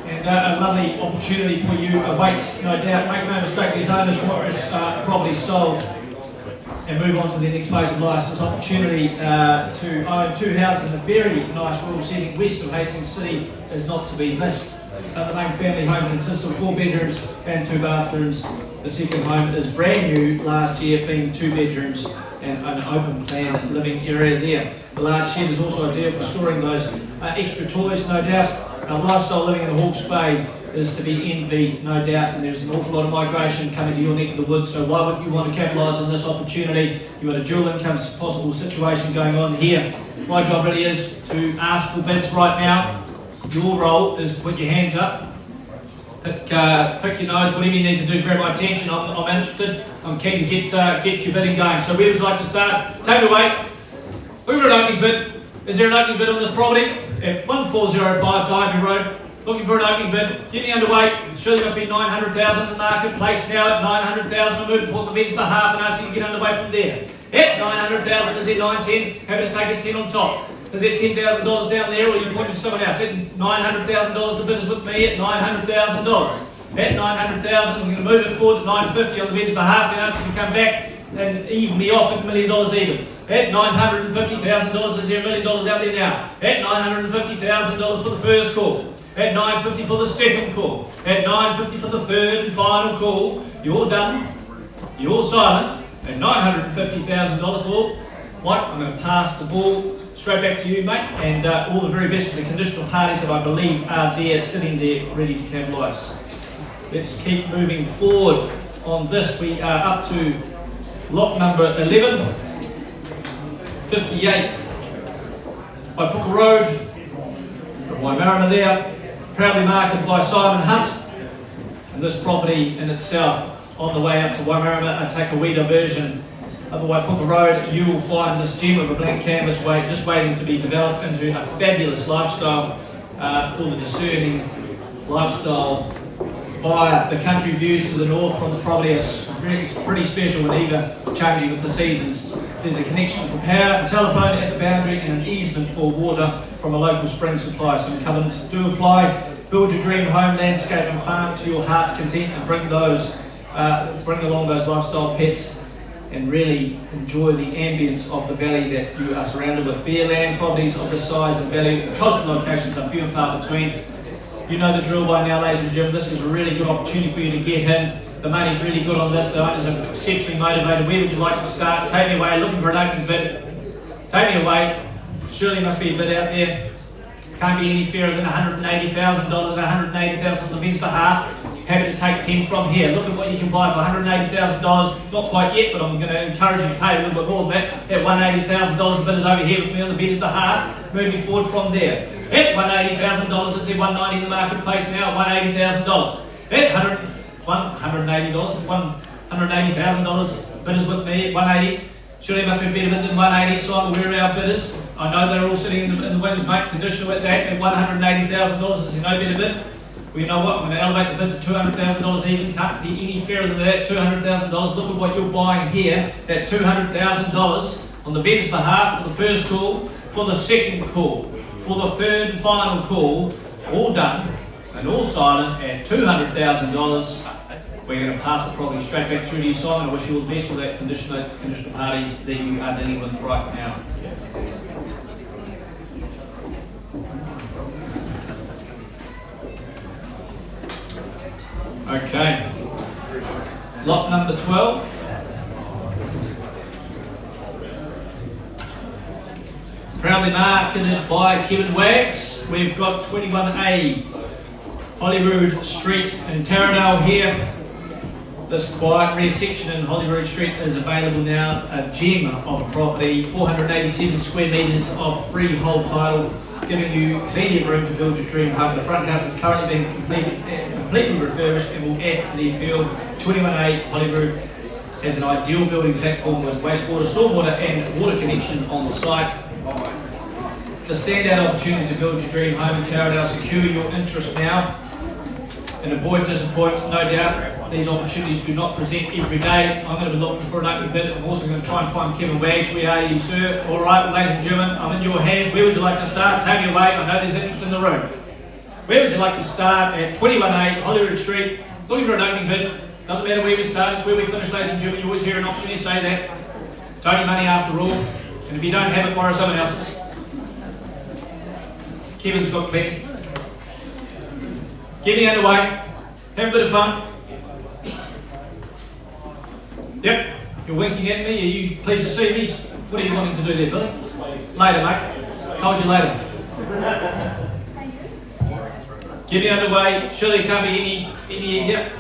And a lovely opportunity for you awaits, no doubt. Make no mistake, these owners want this property sold and move on to the next phase of life. This opportunity to own two houses in a very nice rural setting west of Hastings City is not to be missed. The main family home consists of 4 bedrooms and 2 bathrooms. The second home is brand new last year, being 2 bedrooms and an open plan living area there. The large shed is also ideal for storing those extra toys, no doubt. Lifestyle living in the Hawke's Bay is to be envied, no doubt, and there's an awful lot of migration coming to your neck of the woods, so why wouldn't you want to capitalise on this opportunity? You've got a dual income possible situation going on here. My job really is to ask for bids right now. Your role is to put your hands up, pick your nose, whatever you need to do, grab my attention. I'm interested. I'm keen to get your bidding going. So where would you like to start? Take it away. Looking for an opening bid. Is there an opening bid on this property? At 1405 Tybee Road. Looking for an opening bid. Getting underway. Surely must be 900,000 in the marketplace now at 900,000. I'm moving forward on the vendor's behalf and asking to get underway from there. At 900,000, is there 910? Happy to take a 10 on top. Is there $10,000 down there, or are you pointing to someone else? At $900,000, the bid is with me at $900,000. At 900,000, we're going to move it forward at 950 on the vendor's behalf and ask you to come back and even me off at $1 million even. At $950,000, is there $1 million out there now? At $950,000 for the first call. At $950 for the second call. At $950 for the third and final call. You're done. You're silent. At $950,000, well, Mike, I'm going to pass the ball straight back to you, mate, and all the very best for the conditional parties that I believe are there, sitting there, ready to capitalise. Let's keep moving forward on this. We are up to lot number 11, 58 by Puka Road, Waimarama there, proudly marketed by Simon Hunt, and this property in itself on the way up to Waimarama and take a wee diversion up the Waipuka Road. You will find this gem of a blank canvas just waiting to be developed into a fabulous lifestyle for the discerning lifestyle buyer. The country views to the north from the property are pretty special and even changing with the seasons. There's a connection for power and telephone at the boundary and an easement for water from a local spring supply. Some covenants do apply. Build your dream home, landscape and farm to your heart's content, and bring along those lifestyle pets and really enjoy the ambience of the valley that you are surrounded with. Bare land properties of this size and value, coastal locations are few and far between. You know the drill by now, ladies and gentlemen. This is a really good opportunity for you to get in. The money's really good on this. The owners are exceptionally motivated. Where would you like to start? Take me away. Looking for an opening bid. Take me away. Surely must be a bid out there. Can't be any fairer than $180,000 and $180,000 on the vendor's behalf. Happy to take 10 from here. Look at what you can buy for $180,000. Not quite yet, but I'm going to encourage you to pay a little bit more than that. At $180,000, the bid is over here with me on the vendor's behalf. Moving forward from there. At $180,000, is there $190 in the marketplace now? $180,000. At $180,000, bid is with me at $180. Surely it must be better bid than $180, so I'm aware of our bidders. I know they're all sitting in the wings, mate. Conditional at that at $180,000. Is there no better bid? Well, you know what? I'm going to elevate the bid to $200,000 even. Can't be any fairer than that. $200,000. Look at what you're buying here at $200,000 on the vendor's behalf for the first call, for the second call, for the third and final call. All done and all silent at $200,000. We're going to pass the property straight back through to you, Simon. I wish you all the best with that conditional parties that you are dealing with right now. Okay. Lot number 12. Proudly marketed by Kevin Wags. We've got 21A Holyrood Street in Taradale here. This quiet rear section in Holyrood Street is available now, a gem of a property, 487 square metres of freehold title, giving you plenty of room to build your dream home. The front house is currently being completely refurbished and will add to the appeal. 21A Holyrood has an ideal building platform with wastewater, stormwater and water connection on the site. It's a standout opportunity to build your dream home in Taradale. Secure your interest now and avoid disappointment. No doubt these opportunities do not present every day. I'm going to be looking for an open bid. I'm also going to try and find Kevin Wags. Where are you, sir? All right, well, ladies and gentlemen, I'm in your hands. Where would you like to start? Take me away. I know there's interest in the room. Where would you like to start? At 21A Holyrood Street. Looking for an opening bid. Doesn't matter where we start, it's where we finish, ladies and gentlemen. You always hear an auctioneer say that. It's only money after all. And if you don't have it, borrow someone else's. Kevin's got plenty. Get me underway. Have a bit of fun. Yep. You're winking at me. Are you pleased to see me? What are you wanting to do there, Billy? Later, mate. Told you later. Get me underway. Surely it can't be any easier.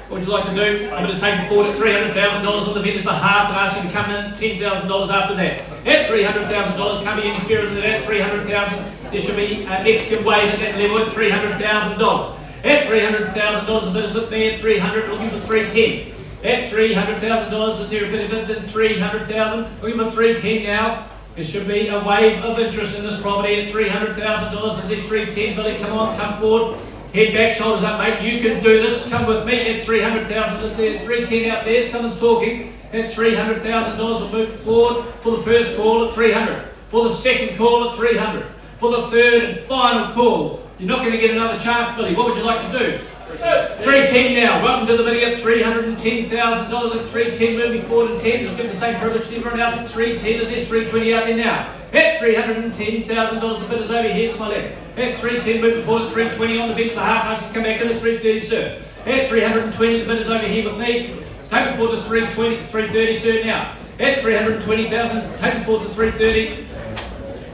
What would you like to do? I'm going to take you forward at $300,000 on the vendor's behalf and ask you to come in $10,000 after that. At $300,000, can't be any fairer than that. $300,000, there should be a Mexican wave at that level at $300,000. At $300,000, the bid is with me at $300,000, looking for $310,000. At $300,000, is there a better bid than $300,000? Looking for $310,000 now. There should be a wave of interest in this property at $300,000. Is it 310? Billy, come on, come forward. Head back, shoulders up, mate. You can do this. Come with me at 300,000. Is there 310 out there? Someone's talking. At $300,000, we'll move forward for the first call at 300. For the second call at 300. For the third and final call. You're not going to get another chance, Billy. What would you like to do? 310 now. Welcome to the video at $310,000 at 310. Moving forward in 10s. I'll give the same privilege to everyone else at 310. Is there 320 out there now? At $310,000. The bid is over here to my left. At 310. Moving forward at 320 on the bench. The half can come back in at 330, sir. At 320. The bid is over here with me. Take it forward to 320, 330, sir, now. At 320,000, take it forward to 330.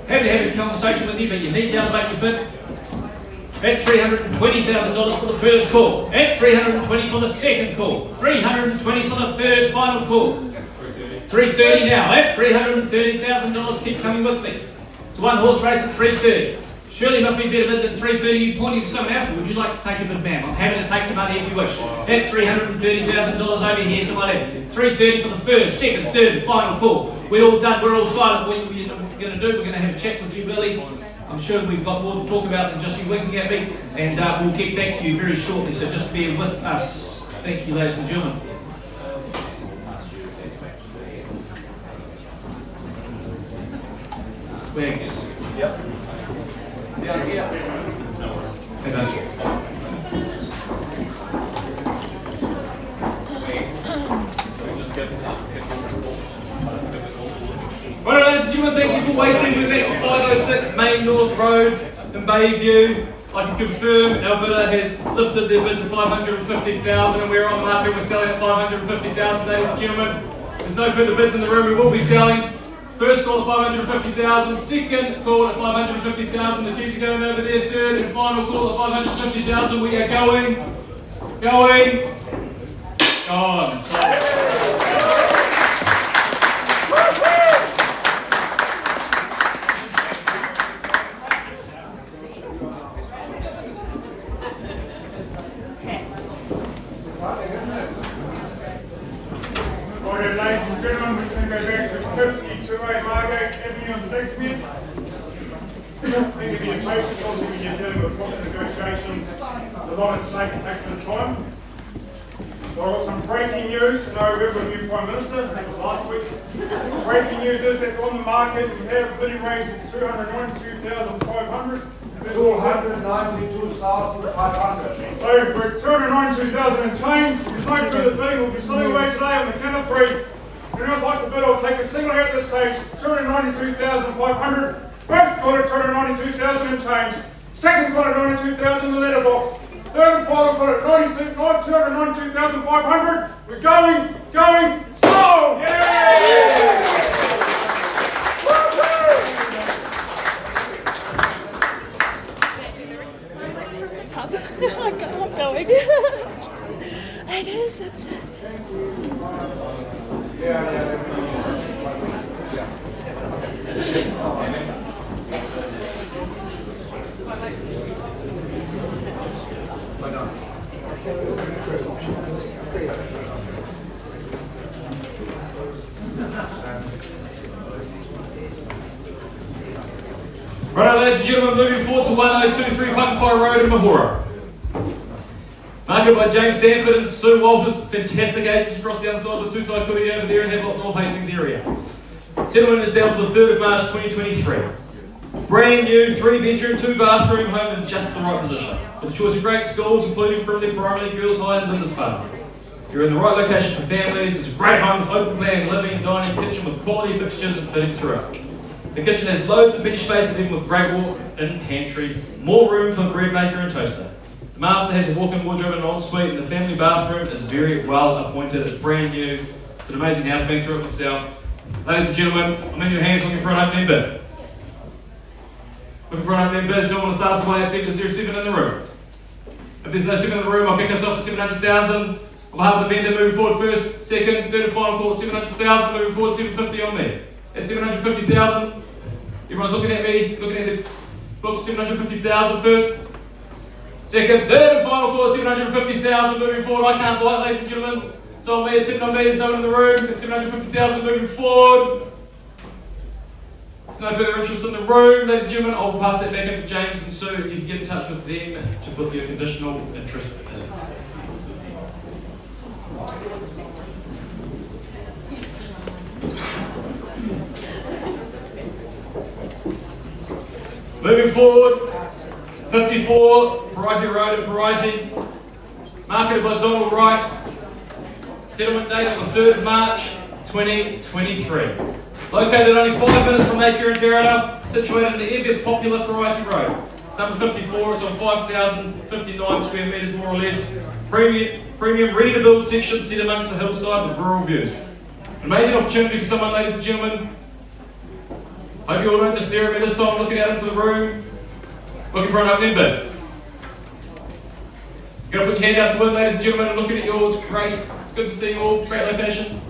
Happy to have a conversation with you, but you need to elevate your bid. At $320,000 for the first call. At 320 for the second call. 320 for the third final call. 330 now. At $330,000, keep coming with me. It's a one horse race at 330. Surely it must be a better bid than 330. You pointing to someone else, or would you like to take a bid, ma'am? I'm happy to take your money if you wish. At $330,000 over here to my left. 330 for the first, second, third, and final call. We're all done. We're all silent. What we're going to do, we're going to have a chat with you, Billy. I'm sure we've got more to talk about than just you winking at me, and we'll get back to you very shortly. So just bear with us. Thank you, ladies and gentlemen. Thanks. Yep. Yeah. Hey, guys. Right, ladies and gentlemen, thank you for waiting. We're back to 506 Main North Road in Bayview. I can confirm our bidder has lifted their bid to $550,000, and we're on the market. We're selling at $550,000, ladies and gentlemen. There's no further bids in the room. We will be selling. First call at $550,000, second call at $550,000, the keys are going over there, third and final call at $550,000. We are going, gone. Right, ladies and gentlemen, we're going to go back to Hakapai 28 Margate Avenue on the next bit. Thank you for your patience. Obviously, when you're dealing with property negotiations, a lot of takes a bit of time. So I've got some breaking news. I know we've got a new Prime Minister, that was last week. Breaking news is that on the market we have bidding rates of $292,500. 292,500. So we're 292,000 and change. There's no further bidding. We'll be selling away today on the count of three. If anyone else like to bid, I'll take a single here at this stage. 292,500. First call at 292,000 and change. Second call at 92,000 in the letterbox. Third and final call at 292,500. We're going, sold! Yeah! I'm going. It is. It's Right, ladies and gentlemen, moving forward to 1023 Hakapai Road in Mahura. Marketed by James Stanford and Sue Walters, fantastic agents across the other side of the Tutai Kuri over there in Havelock North Hastings area. Settlement is down to the 3rd of March 2023. Brand new 3-bedroom, 2-bathroom home in just the right position. With a choice of great schools, including from their primary girls' high and Lindisfarne. You're in the right location for families. It's a great home with open plan, living, dining, kitchen with quality fixtures and fittings throughout. The kitchen has loads of bench space and even with great walk-in pantry, more room for the bread maker and toaster. The master has a walk-in wardrobe and an ensuite, and the family bathroom is very well appointed. It's brand new. It's an amazing house, been through it myself. Ladies and gentlemen, I'm in your hands looking for an opening bid. Looking for an opening bid, so I want to start us away at 7. Is there a 7 in the room? If there's no 7 in the room, I'll kick us off at 700,000. On behalf of the vendor, moving forward first, second, third and final call at 700,000, moving forward 750 on me. At 750,000, everyone's looking at me, looking at the books, 750,000 first. Second, third and final call at 750,000, moving forward. I can't bite, ladies and gentlemen. It's on me, it's sitting on me, there's no one in the room. At 750,000, moving forward. There's no further interest in the room, ladies and gentlemen. I'll pass that back into James and Sue. You can get in touch with them to put your conditional interest in. Moving forward, 54 Variety Road in Variety, marketed by Donald Wright, settlement date on the 3rd of March 2023. Located only 5 minutes from Napier and Terrace, situated in the area of popular Variety Road. It's number 54, it's on 5,059 square metres more or less. Premium ready to build section set amongst the hillside with rural views. An amazing opportunity for someone, ladies and gentlemen. Hope you all don't just stare at me this time looking out into the room, looking for an opening bid. You're going to put your hand out to win, ladies and gentlemen, and looking at yours. Great. It's good to see you all. Great location.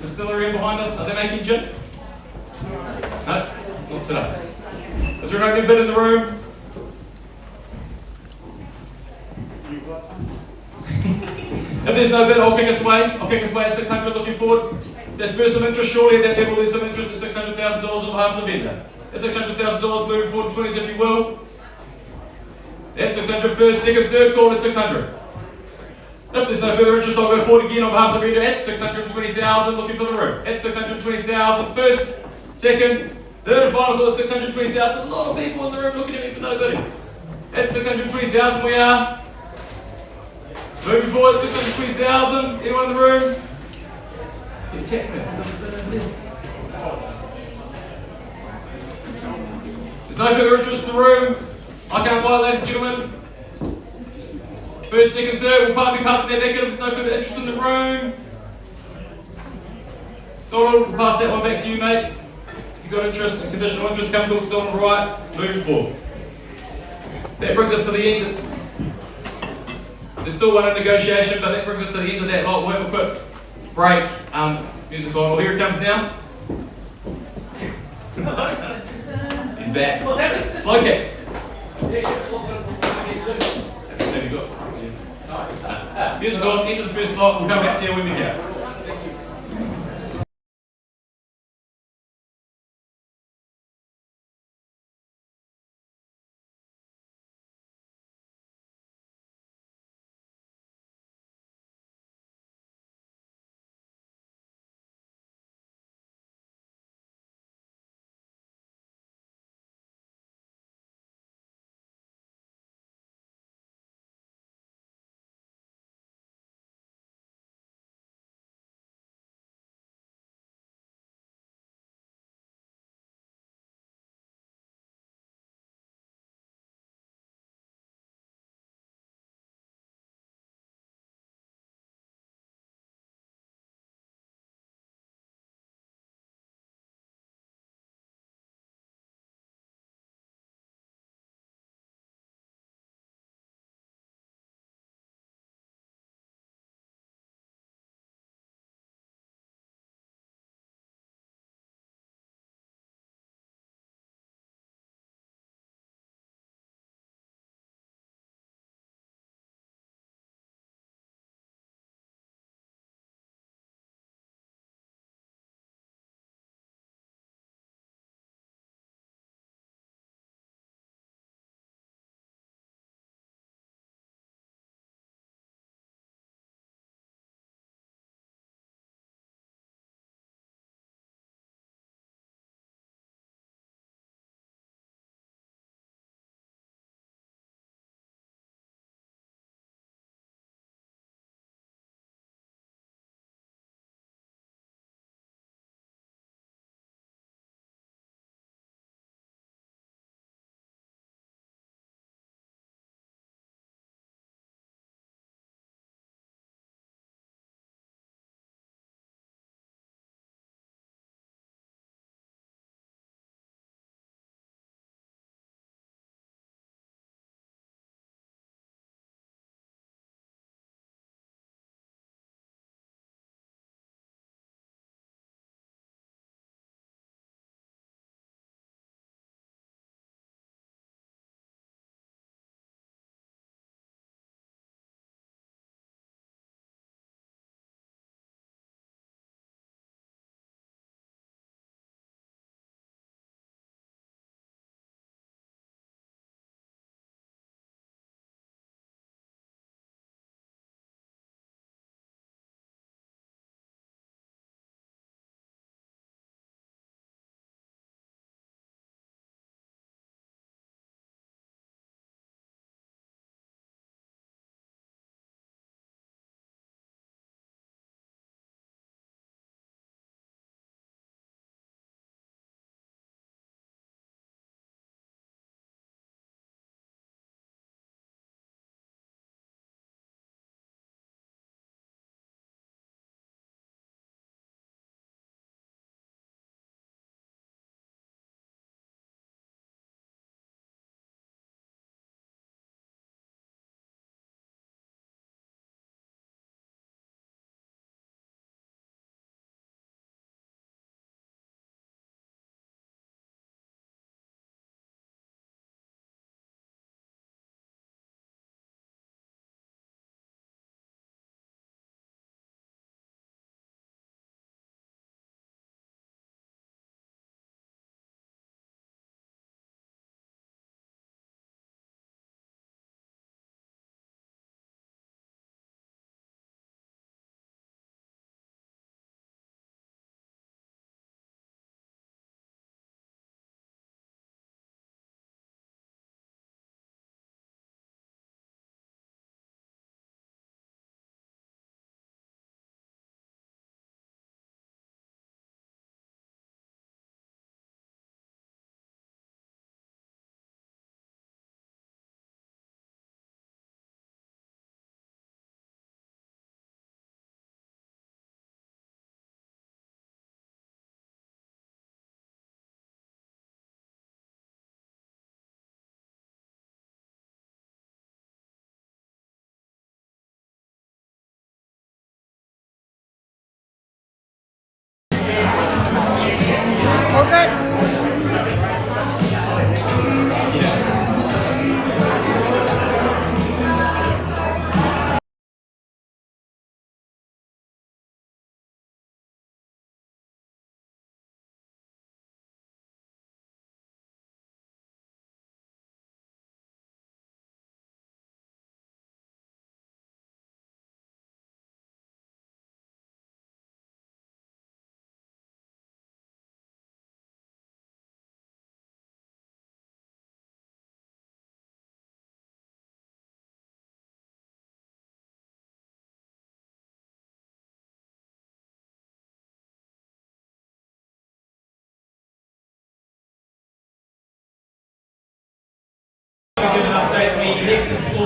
Distillery behind us. Are they making gin? No, not today. Is there an opening bid in the room? If there's no bid, I'll kick us away. I'll kick us away at 600 looking forward. There's some interest, surely at that level there's some interest at $600,000 on behalf of the vendor. At $600,000 moving forward 20s if you will. That's 600 first, second, third, call at 600. If there's no further interest, I'll go forward again on behalf of the vendor at 620,000 looking for the room. At 620,000 first, second, third and final call at 620,000. A lot of people in the room looking at me for no bidding. At 620,000 we are. Moving forward, 620,000. Anyone in the room? There's no further interest in the room. I can't buy, ladies and gentlemen. First, second, third, we'll be passing that back in if there's no further interest in the room. Donald, we'll pass that one back to you, mate. If you've got interest and conditional interest, come talk to Donald Wright. Moving forward. That brings us to the end. There's still one in negotiation, but that brings us to the end of that lot. We'll have a quick break. Music on. Well, here it comes now. He's back. What's happening? Slow kick. Have you got? Music on. End of the first lot. We'll come back to you when we go.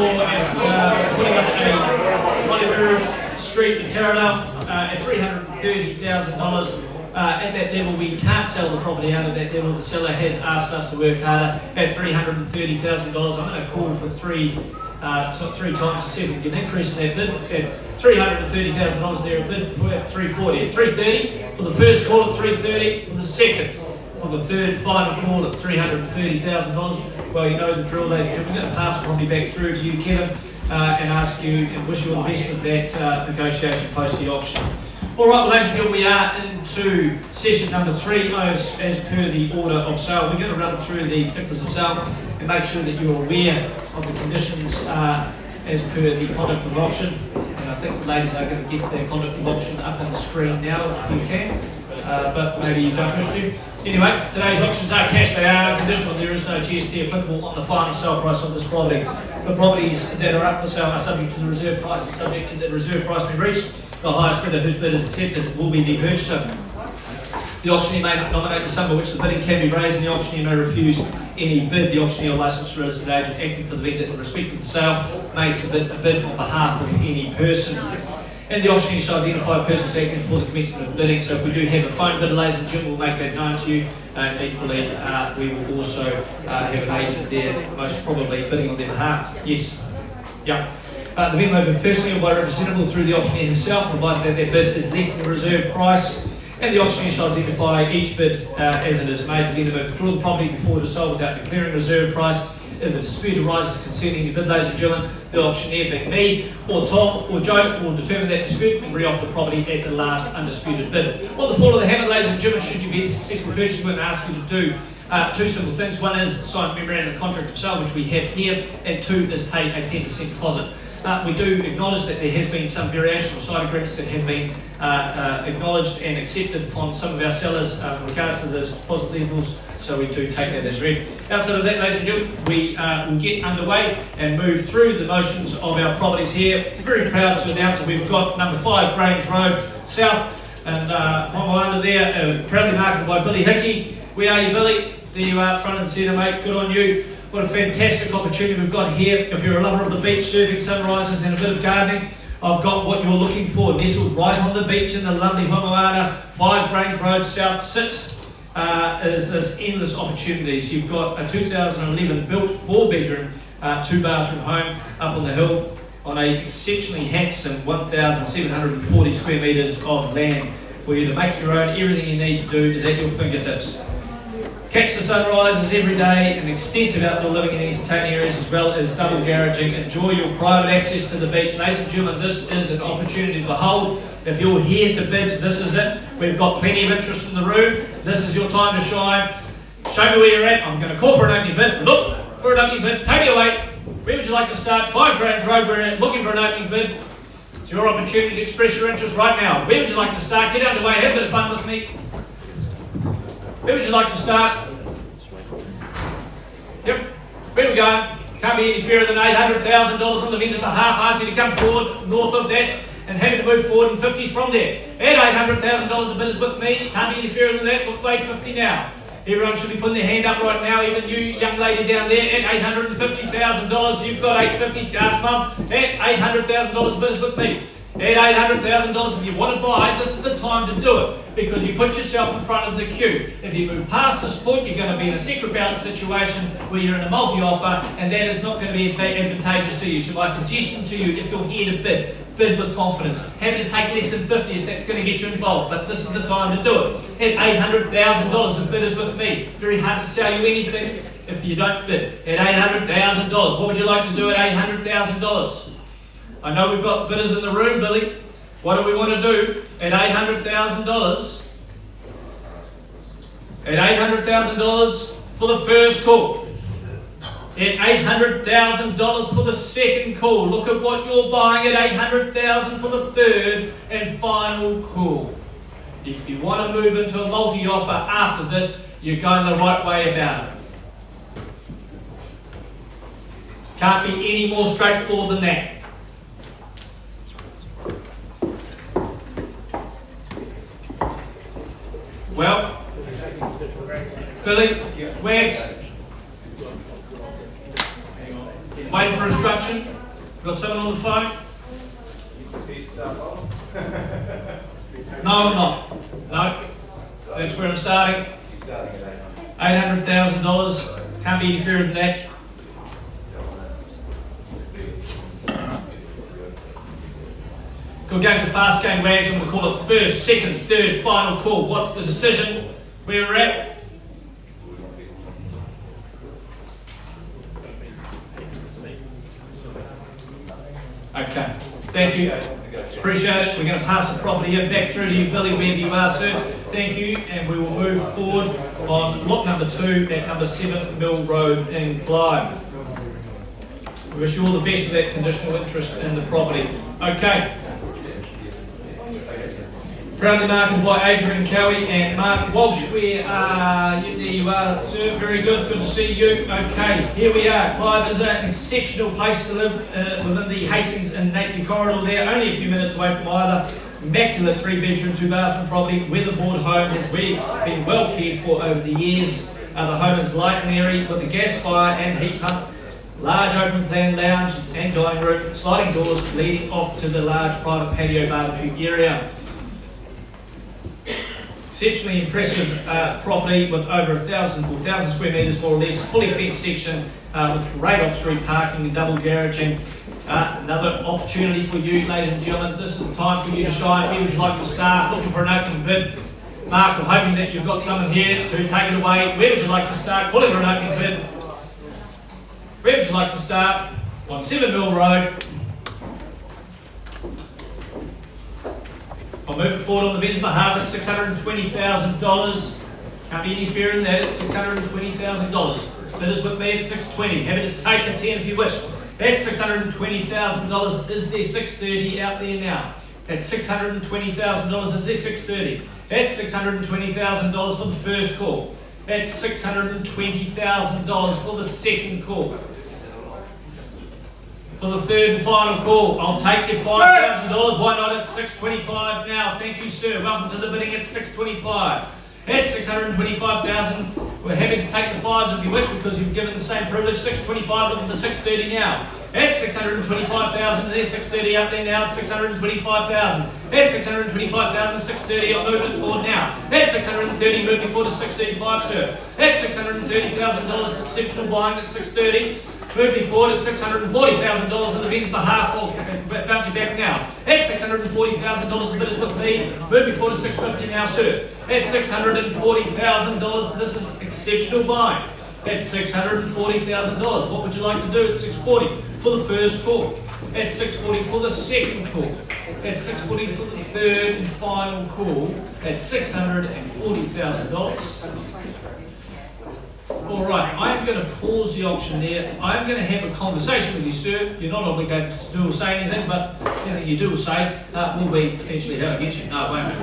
store at 21A Hollywood Street in Terrace at $330,000. At that level, we can't sell the property out at that level. The seller has asked us to work harder at $330,000. I'm going to call for three times to see if we can get an increase in that bid. At $330,000 there, a bid for $340. At $330 for the first call, at $330 for the second. For the third final call at $330,000. Well, you know the drill, ladies and gentlemen. We're going to pass the property back through to you, Kevin, and ask you and wish you all the best with that negotiation post the auction. All right, well, ladies and gentlemen, we are into session number 3 as per the order of sale. We're going to run through the particulars of sale and make sure that you're aware of the conditions as per the conduct of auction. And I think the ladies are going to get their conduct of auction up on the screen now if you can, but maybe you don't wish to. Anyway, today's auctions are cash, they are conditional, there is no GST applicable on the final sale price of this property. The properties that are up for sale are subject to the reserve price and subject to the reserve price being reached. The highest bidder whose bid is accepted will be the purchaser. The auctioneer may nominate the sum by which the bidding can be raised, and the auctioneer may refuse any bid. The auctioneer or licensed registered agent acting for the vendor in respect of the sale may submit a bid on behalf of any person. And the auctioneer shall identify persons acting for the commencement of bidding. So if we do have a phone bid, ladies and gentlemen, we'll make that known to you. And equally, we will also have an agent there, most probably bidding on their behalf. Yes? Yeah. The vendor may be personally or by representative through the auctioneer himself, provided that their bid is less than the reserve price. And the auctioneer shall identify each bid as it is made. The vendor may withdraw the property before it is sold without declaring reserve price. If a dispute arises concerning the bid, ladies and gentlemen, the auctioneer, being me, or Tom, or Joe, will determine that dispute and re-offer the property at the last undisputed bid. On the fall of the hammer, ladies and gentlemen, should you be a successful purchaser, we're going to ask you to do 2 simple things. One is sign a memorandum of contract of sale, which we have here, and 2 is pay a 10% deposit. We do acknowledge that there has been some variation of side agreements that have been acknowledged and accepted on some of our sellers in regards to those deposit levels, so we do take that as read. Outside of that, ladies and gentlemen, we will get underway and move through the motions of our properties here. Very proud to announce that we've got number 5 Grange Road South, and under there, proudly marketed by Billy Hickey. We are you, Billy. There you are, front and centre, mate. Good on you. What a fantastic opportunity we've got here. If you're a lover of the beach, surfing, sunrises and a bit of gardening, I've got what you're looking for. Nestled right on the beach in the lovely Homoana, 5 Grange Road South 6 is this endless opportunities. You've got a 2011 built 4-bedroom, 2-bathroom home up on the hill on a exceptionally handsome 1,740 square metres of land for you to make your own. Everything you need to do is at your fingertips. Catch the sunrises every day, and extensive outdoor living and entertaining areas, as well as double garaging. Enjoy your private access to the beach. Ladies and gentlemen, this is an opportunity to behold. If you're here to bid, this is it. We've got plenty of interest in the room. This is your time to shine. Show me where you're at. I'm going to call for an opening bid. Look for an opening bid. Take me away. Where would you like to start? 5 Grange Road. We're looking for an opening bid. It's your opportunity to express your interest right now. Where would you like to start? Get underway. Have a bit of fun with me. Where would you like to start? Yep. Where we going? Can't be any fairer than $800,000 on the vendor's behalf. Ask you to come forward north of that and happy to move forward in 50s from there. At $800,000 the bid is with me. Can't be any fairer than that. Looks for $850 now. Everyone should be putting their hand up right now, even you young lady down there. At $850,000, you've got $850. Ask mum. At $800,000 the bid is with me. At $800,000, if you want to buy, this is the time to do it, because you put yourself in front of the queue. If you move past this point, you're going to be in a secret ballot situation where you're in a multi-offer, and that is not going to be advantageous to you. So my suggestion to you, if you're here to bid with confidence. Happy to take less than 50 if that's going to get you involved, but this is the time to do it. At $800,000, the bid is with me. Very hard to sell you anything if you don't bid. At $800,000, what would you like to do at $800,000? I know we've got bidders in the room, Billy. What do we want to do at $800,000? At $800,000 for the first call. At $800,000 for the second call. Look at what you're buying at $800,000 for the third and final call. If you want to move into a multi-offer after this, you're going the right way about it. Can't be any more straightforward than that. Well, Billy, Wags. Waiting for instruction. Got someone on the phone? No, I'm not. No. That's where I'm starting. $800,000. Can't be any fairer than that. We're going to fast game wags and we'll call it first, second, third, final call. What's the decision? Where we're at? Okay, thank you. Appreciate it. We're going to pass the property here back through to you, Billy, wherever you are, sir. Thank you, and we will move forward on lot number 2 at number 7 Mill Road in Clive. We wish you all the best with that conditional interest in the property. Okay. Proudly marketed by Adrian Cowie and Mark Walsh. Where there you are, sir. Very good. Good to see you. Okay, here we are. Clive is an exceptional place to live within the Hastings and Napier corridor there. Only a few minutes away from either. Immaculate 3-bedroom, 2-bathroom property. Weatherboard home has been well cared for over the years. The home is light and airy with a gas fire and heat pump. Large open plan lounge and dining room. Sliding doors leading off to the large private patio barbecue area. Exceptionally impressive property with over 1,000 square metres more or less, fully fenced section with great off-street parking and double garaging. Another opportunity for you, ladies and gentlemen. This is the time for you to shine. Where would you like to start? Looking for an opening bid. Mark, I'm hoping that you've got someone here to take it away. Where would you like to start? Calling for an opening bid. Where would you like to start? On 7 Mill Road. I'll move it forward on the vendor's behalf at $620,000. Can't be any fairer than that. It's $620,000. Bidders with me at $620,000. Happy to take a 10 if you wish. That's $620,000. Is there $630,000 out there now? That's $620,000. Is there $630,000? That's $620,000 for the first call. That's $620,000 for the second call. For the third and final call, I'll take your $5,000. Why not at $625,000 now? Thank you, sir. Welcome to the bidding at $625,000. At $625,000. We're happy to take the fives if you wish because you've given the same privilege. $625,000, looking for $630,000 now. At $625,000, is there $630,000 out there now? At $625,000. At $625,000, $630,000. I'll move it forward now. At $630,000, moving forward to $635,000, sir. At $630,000, exceptional buying at $630,000. Moving forward at $640,000 on the vendor's behalf. Bouncing back now. At $640,000, the bidders with me. Moving forward to $650,000 now, sir. At $640,000, this is exceptional buying. At $640,000, what would you like to do at $640,000 for the first call? At $640,000 for the second call. At $640,000 for the third and final call. At $640,000. All right, I'm going to pause the auction there. I'm going to have a conversation with you, sir. You're not obligated to do or say anything, but anything you do or say will be potentially held against you. No, it won't.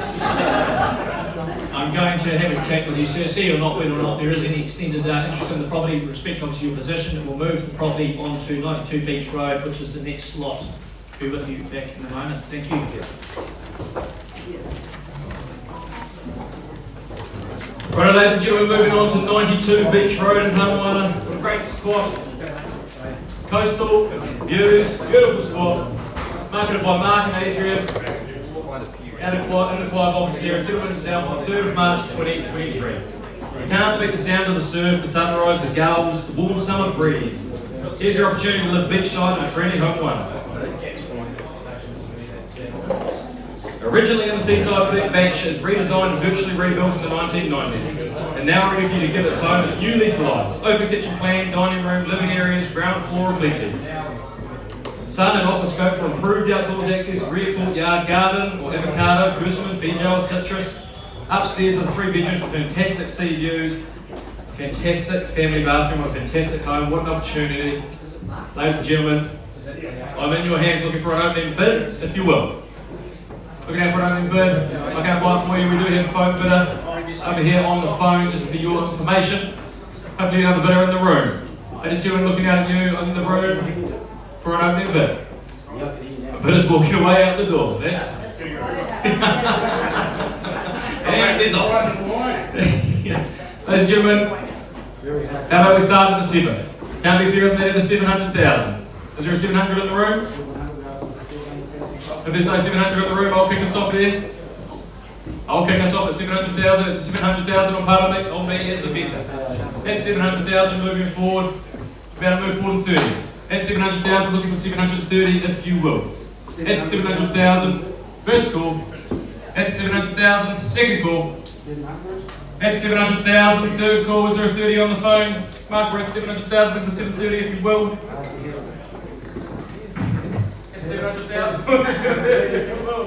I'm going to have a chat with you, sir. See or not whether or not there is any extended interest in the property with respect to your position. We'll move the property onto 92 Beach Road, which is the next lot. Be with you back in a moment. Thank you. Right, ladies and gentlemen, moving on to 92 Beach Road in Hamawana. What a great spot. Coastal views, beautiful spot. Marketed by Mark and Adrian. And the Clive office here. And settlements down on the 3rd of March 2023. You can't beat the sound of the surf, the sunrise, the gulls, the warm summer breeze. Here's your opportunity to live beachside in a friendly Hamawana. Originally in the seaside bench, it's redesigned and virtually rebuilt in the 1990s, and now ready for you to give its home a new lease of life. Open kitchen plan, dining room, living areas, ground floor plenty. Sun and office scope for improved outdoors access, rear courtyard, garden or avocado, persimmon, feijoa, citrus. Upstairs are the 3 bedrooms with fantastic sea views, fantastic family bathroom, a fantastic home. What an opportunity. Ladies and gentlemen, I'm in your hands looking for an opening bid, if you will. Looking out for an opening bid. I can't buy it for you. We do have a phone bidder over here on the phone just for your information. Hopefully another bidder in the room. Ladies and gentlemen, looking out at you in the room for an opening bid. A bidder's walking away out the door. That's and there's off. Ladies and gentlemen, how about we start at the 7? Can't be fairer than that at the $700,000. Is there a 700 in the room? If there's no 700 in the room, I'll kick us off there. I'll kick us off at 700,000. It's a 700,000 on part of me as the bidder. That's 700,000 moving forward. About to move forward to 30. That's 700,000, looking for 730 if you will. At 700,000, first call. At 700,000, second call. At 700,000, third call. Is there a 30 on the phone? Mark, we're at 700,000, looking for 730 if you will. At 700,000, looking for 730 if you will.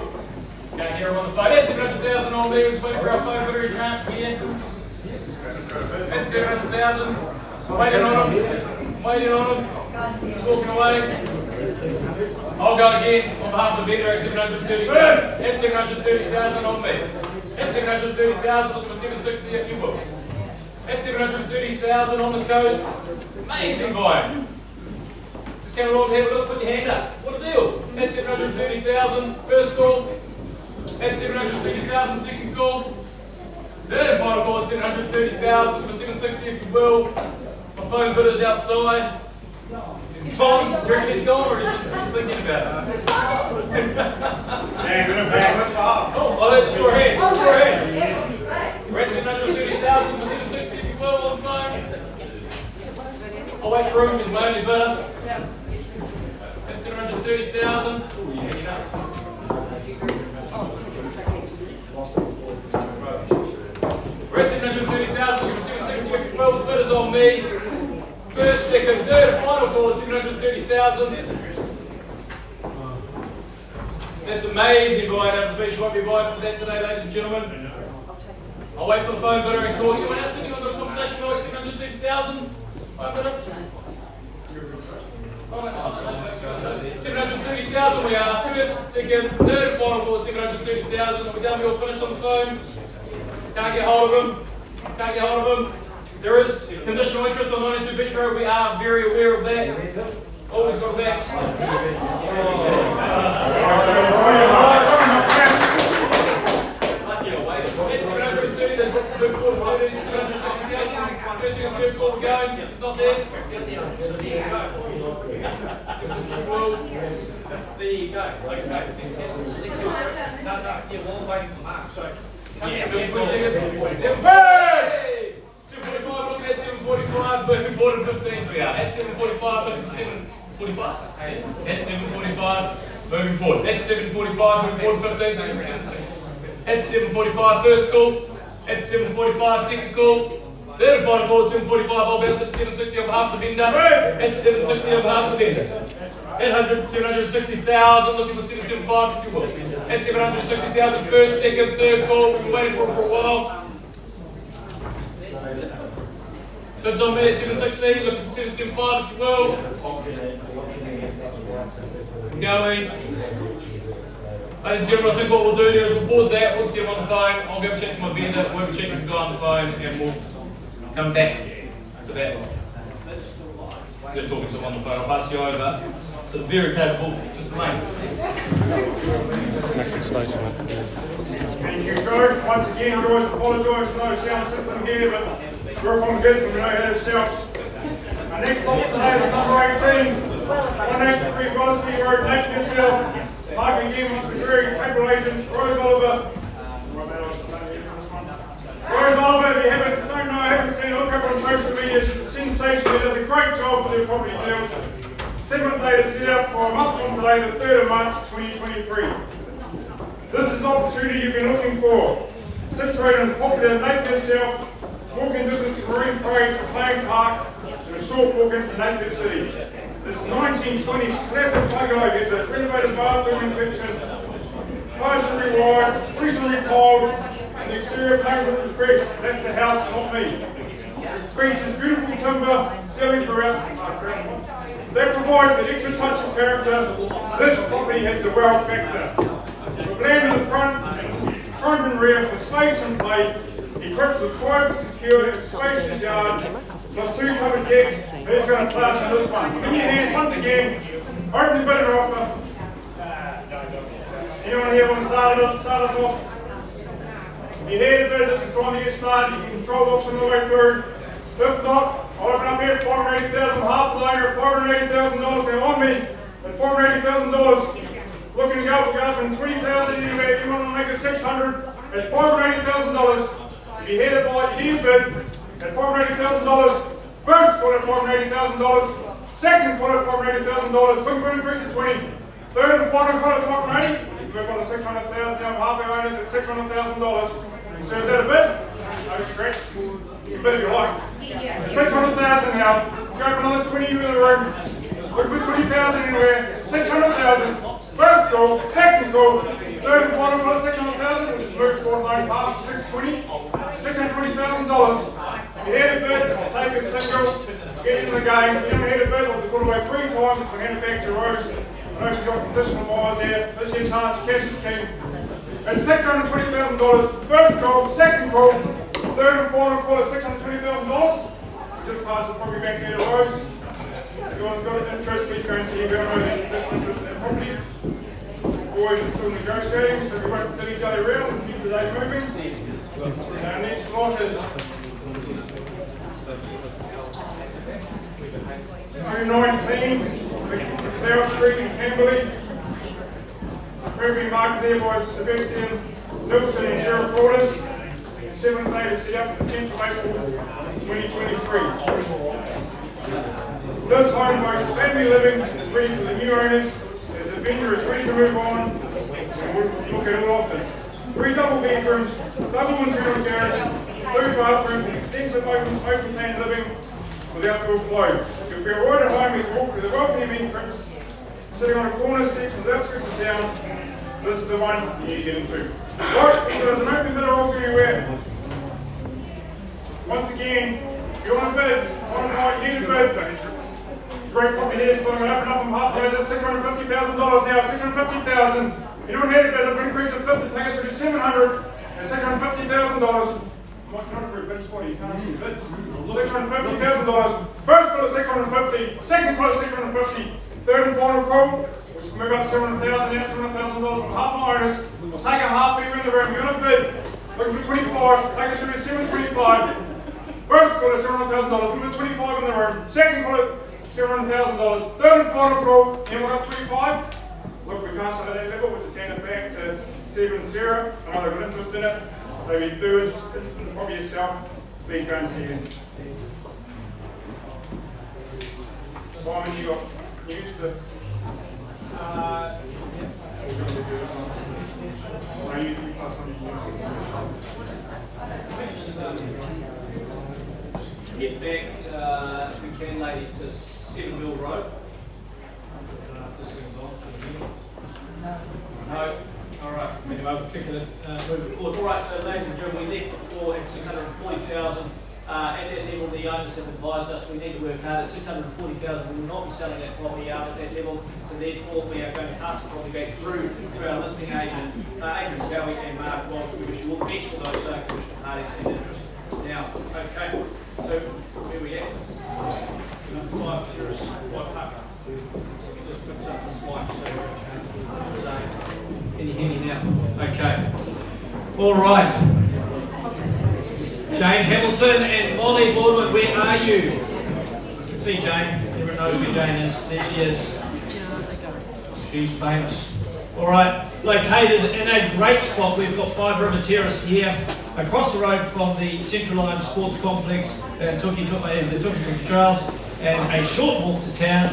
Can't hear him on the phone. At 700,000 on me, we're just waiting for our phone, but he can't hear. At 700,000, waiting on him, talking away. I'll go again on behalf of the vendor at 730,000. At 730,000 on me. At 730,000, looking for 760 if you will. At 730,000 on the coast. Amazing vibe. Just come along here, look, put your hand up. What a deal. At 730,000, first call. At 730,000, second call. Third and final call at 730,000, looking for 760 if you will. My phone bidder's outside. Is he gone? Do you reckon he's gone, or is he just thinking about it? Oh, I saw her hand. Saw her hand. We're at 730,000 for 760 if you will on the phone. I'll wait for him, he's my only bidder. At 730,000. Oh, you're hanging up. We're at 730,000, looking for 760 if you will. The bidder's on me. First, second, third, and final call at 730,000. That's amazing buying out of the beach. Won't be buying for that today, ladies and gentlemen. I'll wait for the phone bidder and talk. Anyone else thinking of the conversation about 730,000? Phone bidder? 730,000 we are. First, second, third, and final call at 730,000. Are we telling me all finished on the phone? Can't get hold of him. Can't get hold of him. There is conditional interest on 92 Beach Road. We are very aware of that. Always got that. It's 730. There's what to move forward. 760,000. First thing on the third call, we're going. It's not there. There you go. Okay. No. Yeah, we're waiting for Mark. So, yeah, 20 seconds. Hey! 745, looking at 745, moving forward in 15s we are. At 745, looking for 745. At 745, moving forward. At 745, moving forward in 15s, looking for 760. At 745, first call. At 745, second call. Third and final call at 745, I'll bounce at 760 on behalf of the vendor. At 760 on behalf of the vendor. At 760,000, looking for 775 if you will. At 760,000, first, second, third call. We've been waiting for it for a while. Bids on me at 760, looking for 775 if you will. Going. Ladies and gentlemen, I think what we'll do there is we'll pause that, we'll just get him on the phone, I'll go and check to my vendor, we'll have a check to the guy on the phone, and we'll come back to that. Instead of talking to him on the phone, I'll pass you over to the very capable Mr. Lane. Thank you, George. Once again, George, apologise for no sound system here, but we're from Gisborne, we know how this helps. Our next stop today is number 18, 183 Velocity Road, Nate yourself. Margate again once the very capable agent, Rose Oliver. Rose Oliver, if you don't know, haven't seen, look up on social media, she's a sensation, she does a great job with her property deals. 7th day to set up for a month from today, the 3rd of March 2023. This is the opportunity you've been looking for. Situated in popular Napier South, walking distance to Marine Parade, Playing Park, and a short walk into Napier City. This 1920s classic bungalow has a renovated bathroom and kitchen, partially rewired, recently repoled, and the exterior painted with fresh. That's the house, not me. Features beautiful timber, ceiling throughout. That provides an extra touch of character. This property has the wow factor. We've landed the front and rear for space and play, equipped with quiet, secure, and spacious yard, plus 2 covered decks. Who's going to class in this one? In your hands, once again, open the bidder offer. Anyone here want to start us off? If you're here to bid, this is the time to get started. You can control the auction all the way through. If not, I'll open up here at $480,000, half the owner at $480,000 now on me at $480,000. Looking to go up in 20,000 anyway. If you want to make it 600 at $480,000. If you hear the bite, you need a bid at $480,000. First quote at $480,000. Second quote at $480,000. Quick bid increase at 20. Third and final quote at $480. We've got the $600,000 now. Half the owners at $600,000. So is that a bid? No, it's correct. You bid if you like. 600,000 now. Go for another 20 in the room. Look for 20,000 anywhere. 600,000. First call, second call, third and final call, 600,000. We'll just move forward 90 half, 620. $620,000. If you hear the bid, I'll take a single, get into the game. If you don't hear the bid, I'll just put it away 3 times. We'll hand it back to Rose. I know she's got conditional buys here. This year challenge, cash is king. It's $620,000. First call, second call, third and final call is $620,000. Just pass it probably back here to Rose. If you want to go to interest, please go and see if you don't know there's additional interest in their property. Boys are still negotiating, so we won't sit each other around and keep the day moving. Our next lot is 219 Terrace Street in Kimberley. Currently marketed there by Sebastian Nilsson and Sarah Portis. 7th day to set up the 10th of April 2023. This home boasts family living, is ready for the new owners, as the vendor is ready to move on, and we'll look at all offers. 3 double bedrooms, double internal garage, 2 bathrooms, and extensive open plan living with outdoor flow. If you're right at home, you walk through the welcoming entrance, sitting on a corner section with outskirts of town. This is the one you need to get into. Right, there's an open bidder offer anywhere. Once again, if you want to bid, on the night, you need to bid. Great property here, so I'm going to open up on half those at $650,000 now, $650,000. You don't have to bid, I've increased of 50, take us to $700 and $650,000. Mike, not approve bids for you, you can't see the bids. $650,000. First quote is $650, second quote is $650, third and final quote, which will move up $700,000 now, $700,000 from half the owners. We'll take a half anywhere in the room, you're not bid. Looking for 25, take us to $725. First quote is $700,000, we'll put 25 in the room. Second quote, $700,000. Third and final call, and we'll have 35. Look, we can't start at that level, we'll just hand it back to Seb and Sarah. I know they've got interest in it. So if you do interest in the property yourself, please go and see it. Simon, you got news to? No, you pass on your Get back, if we can, ladies, to Silverbell Road. This thing's on. No. All right. Anyway, we'll kick it, move it forward. All right. So, ladies and gentlemen, we left the floor at $640,000. At that level, the owners have advised us we need to work hard. At $640,000, we will not be selling that property out at that level. So, therefore, we are going to pass the property back through to our listing agent, Adrian Cowie and Mark Walsh. We wish you all the best for those conditional parties and interest. Now, okay. So, where we at? Number 5, Terrace, White Park. Just fix up this mic so can you hear me now? Okay. All right. Jane Hamilton and Molly Boardman, where are you? You can see Jane. Everyone knows where Jane is. There she is. She's famous. All right. Located in a great spot. We've got 5 River Terrace here, across the road from the Central Line Sports Complex, the Tuki Trails, and a short walk to town.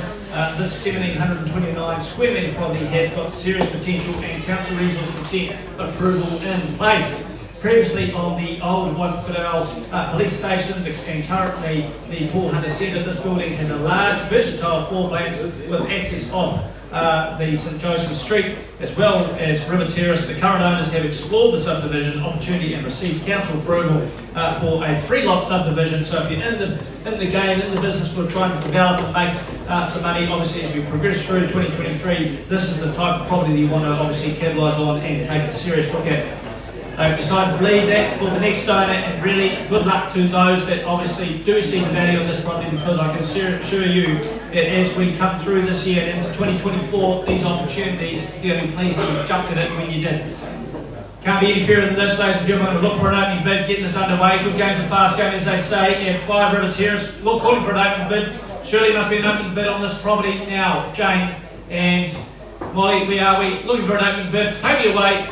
This 1,729 square metre property has got serious potential and council resource consent approval in place. Previously on the old Waipukadao police station and currently the Paul Hunter Centre, this building has a large versatile floor plan with access off the St Joseph Street as well as River Terrace. The current owners have explored the subdivision opportunity and received council approval for a 3-lot subdivision. So if you're in the game, in the business for trying to develop and make some money, obviously as we progress through 2023, this is the type of property that you want to obviously capitalise on and take a serious look at. I've decided to leave that for the next owner, and really good luck to those that obviously do see the value of this property, because I can assure you that as we come through this year and into 2024, these opportunities, you're going to be pleased that you jumped at it when you did. Can't be any fairer than this, ladies and gentlemen. We'll look for an opening bid, getting this underway. Good games and fast going, as they say, at 5 River Terrace. We're calling for an opening bid. Surely must be an opening bid on this property now. Jane and Molly, we looking for an opening bid. Pay me away.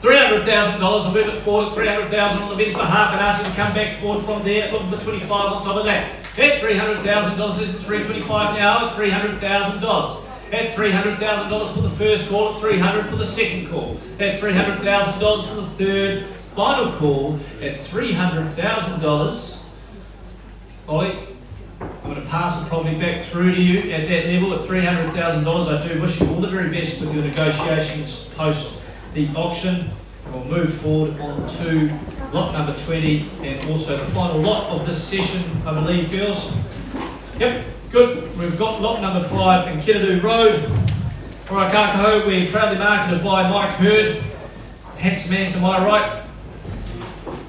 $300,000. I'll move it forward at $300,000 on the vendor's behalf and ask him to come back forward from there. Looking for 25 on top of that. At $300,000 is the 325 now at $300,000. At $300,000 for the first call, at $300,000 for the second call. At $300,000 for the third final call. At $300,000. Ollie, I'm going to pass it probably back through to you at that level at $300,000. I do wish you all the very best with your negotiations post the auction. We'll move forward on to lot number 20 and also the final lot of this session, I believe, girls. Yep, good. We've got lot number 5 in Kiradu Road, Hakapai. We're proudly marketed by Mike Hurd, handsome man to my right.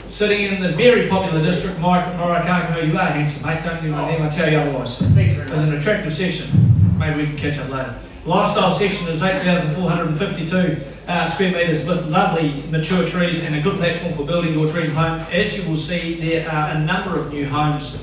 Sitting in the very popular district, Mike Hakapai, you are handsome, mate. Don't give me a name, I tell you otherwise. There's an attractive section. Maybe we can catch up later. Lifestyle section is 8,452 square metres with lovely mature trees and a good platform for building your dream home. As you will see, there are a number of new homes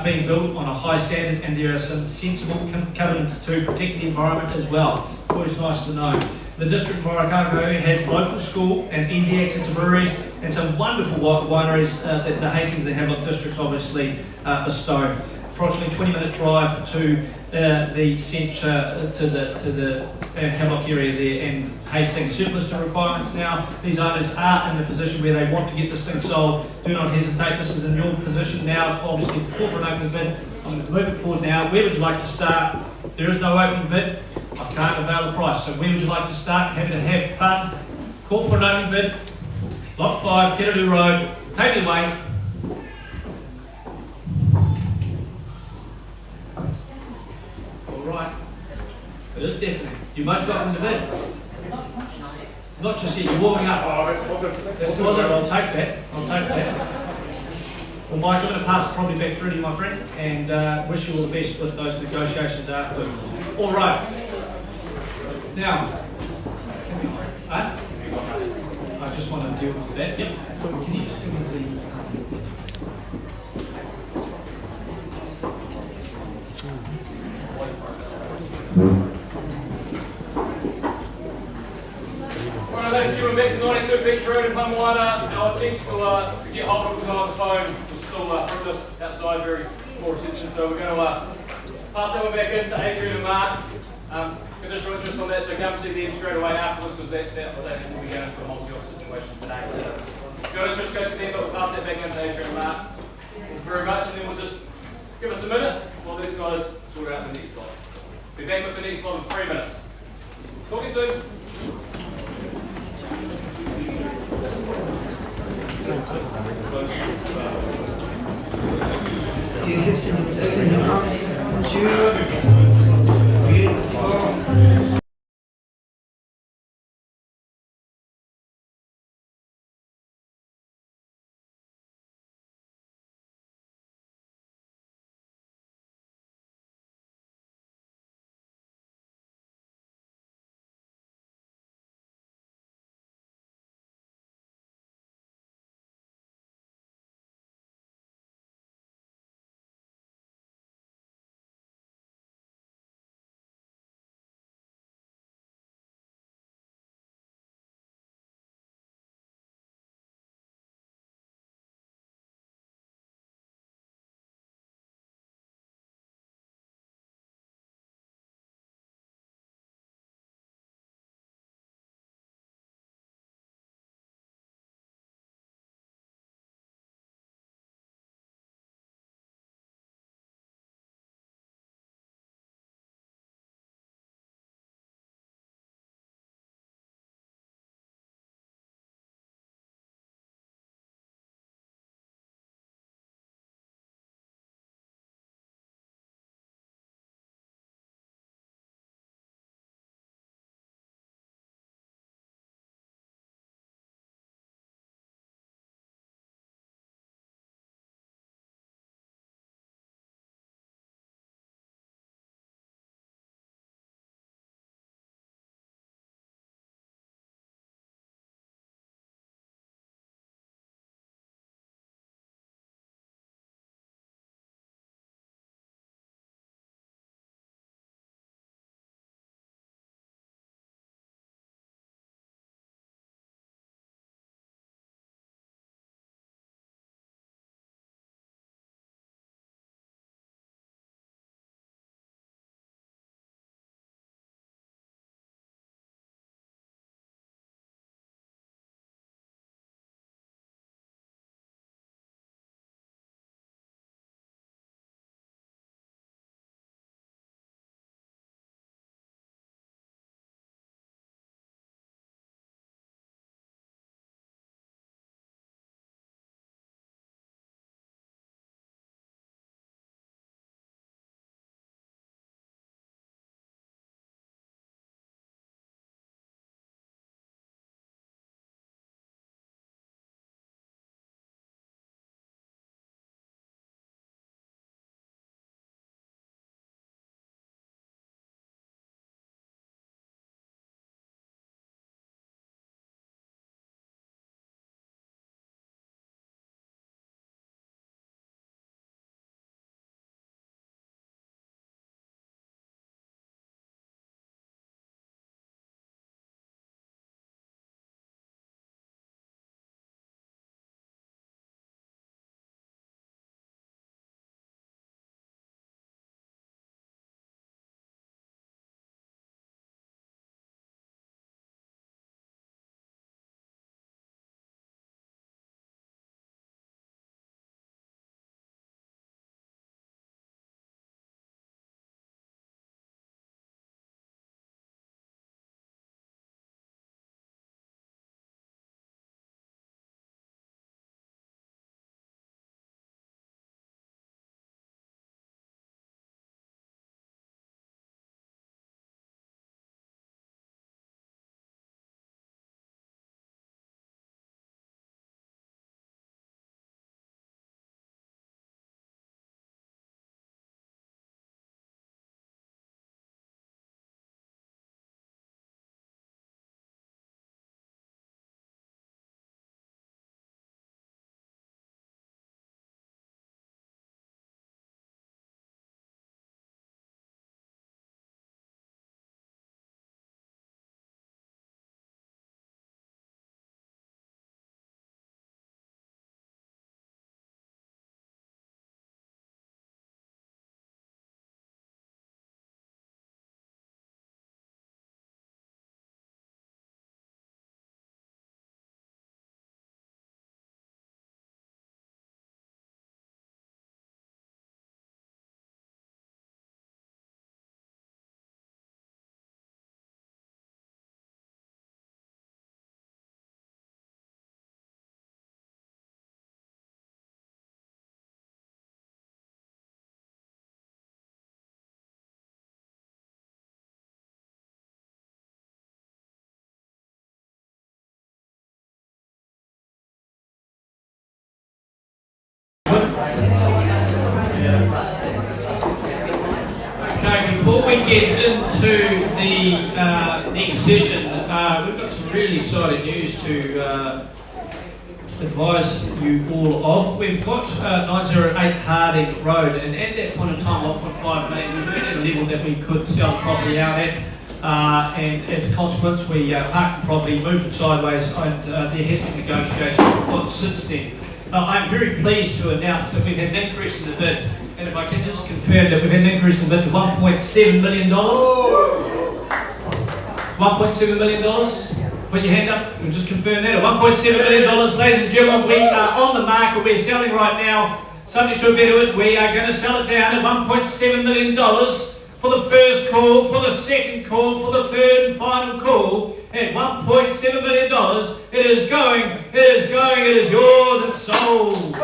being built on a high standard, and there are some sensible covenants to protect the environment as well. Always nice to know. The district of Hakapai has local school and easy access to breweries and some wonderful wineries that the Hastings and Havelock districts obviously bestow. Approximately 20-minute drive to the centre, to the Havelock area there, and Hastings surplus to requirements now. These owners are in a position where they want to get this thing sold. Do not hesitate. This is in your position now. Obviously, to call for an opening bid. I'm going to move it forward now. Where would you like to start? If there is no opening bid, I can't avail the price. So where would you like to start? Happy to have fun. Call for an opening bid. Lot 5, Kiradu Road. Pay me away. Right. It is definite. You're most welcome to bid. Not just yet, you're warming up. That's positive. I'll take that. I'll take that. Well, Mike, I'm going to pass it probably back through to you, my friend, and wish you all the best with those negotiations after. All right. Now, I just want to deal with that. Yep. So can you just give me the... Alright, ladies and gentlemen, back to 92 Beach Road in Pamuana. Our attempts to get hold of the guy on the phone was still fruitless outside, very poor reception, so we're going to pass that one back in to Adrian and Mark. Conditional interest on that, so come see them straight away afterwards, because that will take them to go into a multi-op situation today. So if you've got interest, go see them, but we'll pass that back in to Adrian and Mark. Thank you very much, and then we'll just give us a minute while these guys sort out the next lot. Be back with the next lot in 3 minutes. Talking soon. You have some in your arms, monsieur. Okay, before we get into the next session, we've got some really exciting news to advise you all of. We've got 908 Harding Road, and at that point in time, 1.5 million, we weren't at a level that we could sell the property out at. And as a consequence, we parked the property, moved it sideways, and there has been negotiations on since then. I'm very pleased to announce that we've had an increase in the bid, and if I can just confirm that we've had an increase in the bid to $1.7 million. $1.7 million. Put your hand up, we'll just confirm that. $1.7 million, ladies and gentlemen, we are on the market, we're selling right now, subject to a bid. We are going to sell it down at $1.7 million for the first call, for the second call, for the third and final call, at $1.7 million. It is going, it is going, it is yours, it's sold.